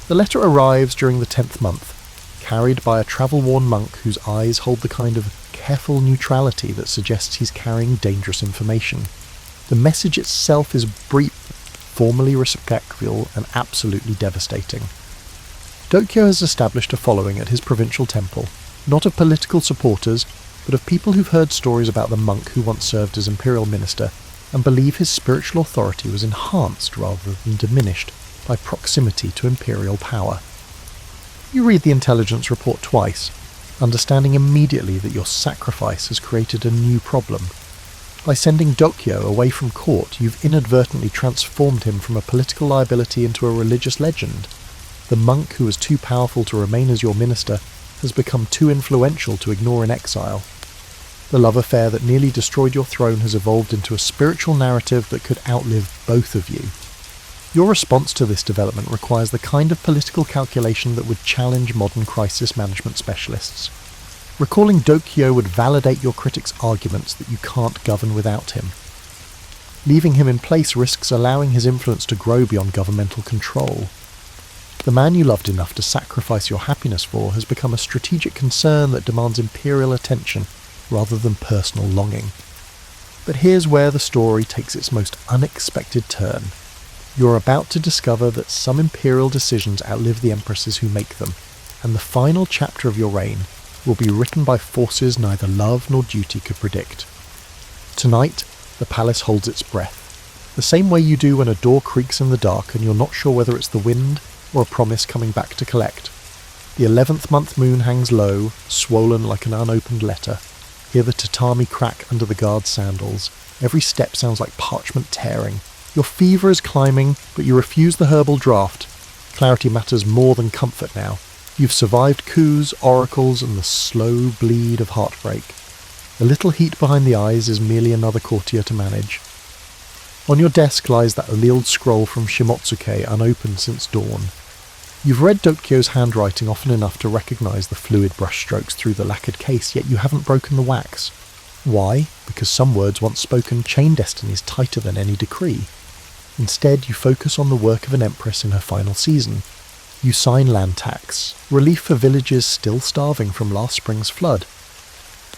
The letter arrives during the 10th month, carried by a travel-worn monk whose eyes hold the kind of careful neutrality that suggests he's carrying dangerous information. The message itself is brief, formally respectful, and absolutely devastating. Dokyo has established a following at his provincial temple, not of political supporters, but of people who've heard stories about the monk who once served as imperial minister, and believe his spiritual authority was enhanced rather than diminished by proximity to imperial power. You read the intelligence report twice, understanding immediately that your sacrifice has created a new problem. By sending Dokyo away from court, you've inadvertently transformed him from a political liability into a religious legend. The monk who was too powerful to remain as your minister has become too influential to ignore in exile. The love affair that nearly destroyed your throne has evolved into a spiritual narrative that could outlive both of you. Your response to this development requires the kind of political calculation that would challenge modern crisis management specialists. Recalling Dokyo would validate your critics' arguments that you can't govern without him. Leaving him in place risks allowing his influence to grow beyond governmental control. The man you loved enough to sacrifice your happiness for has become a strategic concern that demands imperial attention rather than personal longing. But here's where the story takes its most unexpected turn. You're about to discover that some imperial decisions outlive the empresses who make them, and the final chapter of your reign will be written by forces neither love nor duty could predict. Tonight, the palace holds its breath, the same way you do when a door creaks in the dark and you're not sure whether it's the wind or a promise coming back to collect. The 11th month moon hangs low, swollen like an unopened letter. Hear the tatami crack under the guard's sandals. Every step sounds like parchment tearing. Your fever is climbing, but you refuse the herbal draught. Clarity matters more than comfort now. You've survived coups, oracles, and the slow bleed of heartbreak. The little heat behind the eyes is merely another courtier to manage. On your desk lies that allealed scroll from Shimotsuke, unopened since dawn. You've read Dokyo's handwriting often enough to recognise the fluid brushstrokes through the lacquered case, yet you haven't broken the wax. Why? Because some words once spoken chain destinies tighter than any decree. Instead, you focus on the work of an empress in her final season. You sign land tax, relief for villages still starving from last spring's flood.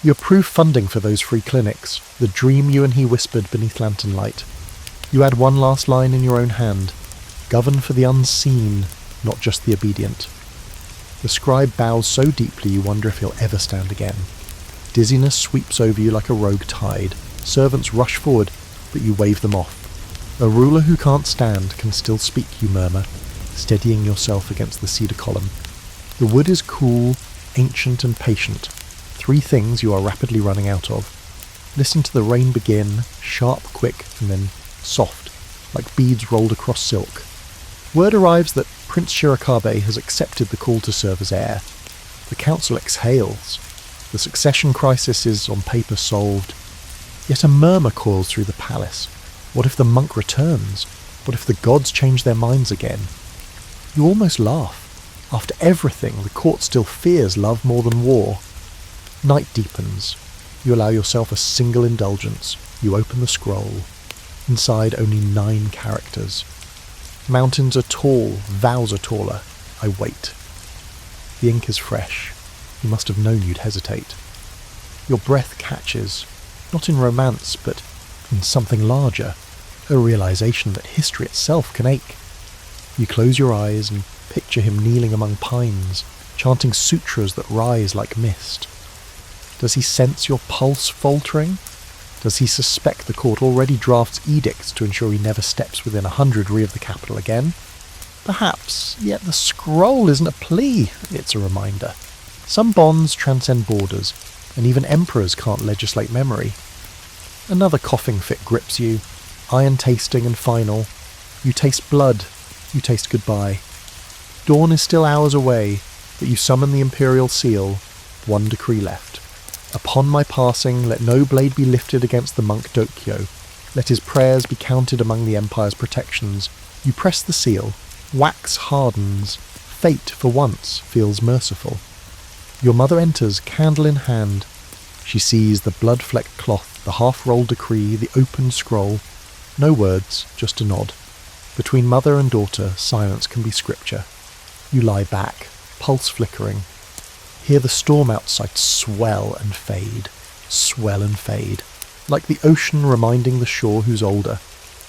You approve funding for those free clinics, the dream you and he whispered beneath lantern light. You add one last line in your own hand, govern for the unseen, not just the obedient. The scribe bows so deeply you wonder if he'll ever stand again. Dizziness sweeps over you like a rogue tide. Servants rush forward, but you wave them off. A ruler who can't stand can still speak, you murmur, steadying yourself against the cedar column. The wood is cool, ancient and patient, 3 things you are rapidly running out of. Listen to the rain begin, sharp, quick, and then soft, like beads rolled across silk. Word arrives that Prince Shirakabe has accepted the call to serve as heir. The council exhales. The succession crisis is on paper solved. Yet a murmur coils through the palace. What if the monk returns? What if the gods change their minds again? You almost laugh. After everything, the court still fears love more than war. Night deepens. You allow yourself a single indulgence. You open the scroll. Inside only 9 characters. Mountains are tall, vows are taller. I wait. The ink is fresh. He must have known you'd hesitate. Your breath catches, not in romance, but in something larger, a realization that history itself can ache. You close your eyes and picture him kneeling among pines, chanting sutras that rise like mist. Does he sense your pulse faltering? Does he suspect the court already drafts edicts to ensure he never steps within 100 ri of the capital again? Perhaps, yet the scroll isn't a plea, it's a reminder. Some bonds transcend borders, and even emperors can't legislate memory. Another coughing fit grips you, iron tasting and final. You taste blood, you taste goodbye. Dawn is still hours away, but you summon the imperial seal, one decree left. Upon my passing, let no blade be lifted against the monk Dokyo. Let his prayers be counted among the empire's protections. You press the seal. Wax hardens. Fate, for once, feels merciful. Your mother enters, candle in hand. She sees the blood-flecked cloth, the half-rolled decree, the opened scroll. No words, just a nod. Between mother and daughter, silence can be scripture. You lie back, pulse flickering. Hear the storm outside swell and fade, like the ocean reminding the shore who's older.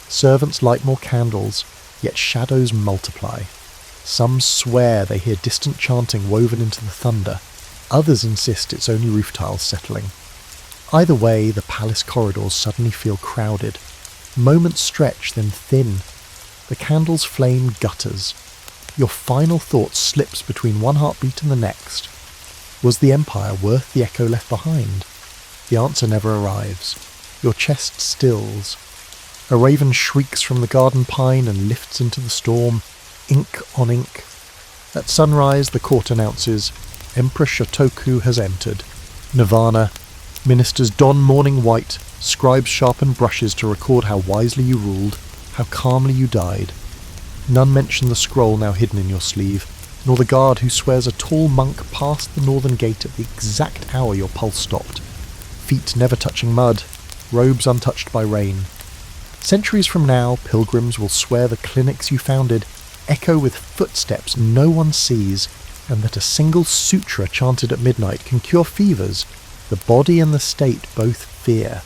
Servants light more candles, yet shadows multiply. Some swear they hear distant chanting woven into the thunder. Others insist it's only roof tiles settling. Either way, the palace corridors suddenly feel crowded. Moments stretch, then thin. The candle's flame gutters. Your final thought slips between one heartbeat and the next. Was the empire worth the echo left behind? The answer never arrives. Your chest stills. A raven shrieks from the garden pine and lifts into the storm, ink on ink. At sunrise, the court announces, Empress Kōken has entered. Nirvana. Ministers don mourning white, scribes sharpen brushes to record how wisely you ruled, how calmly you died. None mention the scroll now hidden in your sleeve, nor the guard who swears a tall monk passed the northern gate at the exact hour your pulse stopped. Feet never touching mud, robes untouched by rain. Centuries from now, pilgrims will swear the clinics you founded echo with footsteps no one sees, and that a single sutra chanted at midnight can cure fevers the body and the state both fear.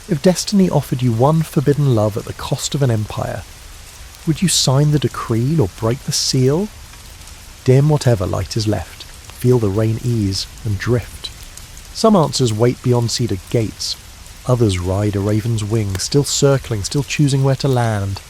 If destiny offered you one forbidden love at the cost of an empire, would you sign the decree or break the seal? Dim whatever light is left, feel the rain ease and drift. Some answers wait beyond cedar gates, others ride a raven's wing, still circling, still choosing where to land.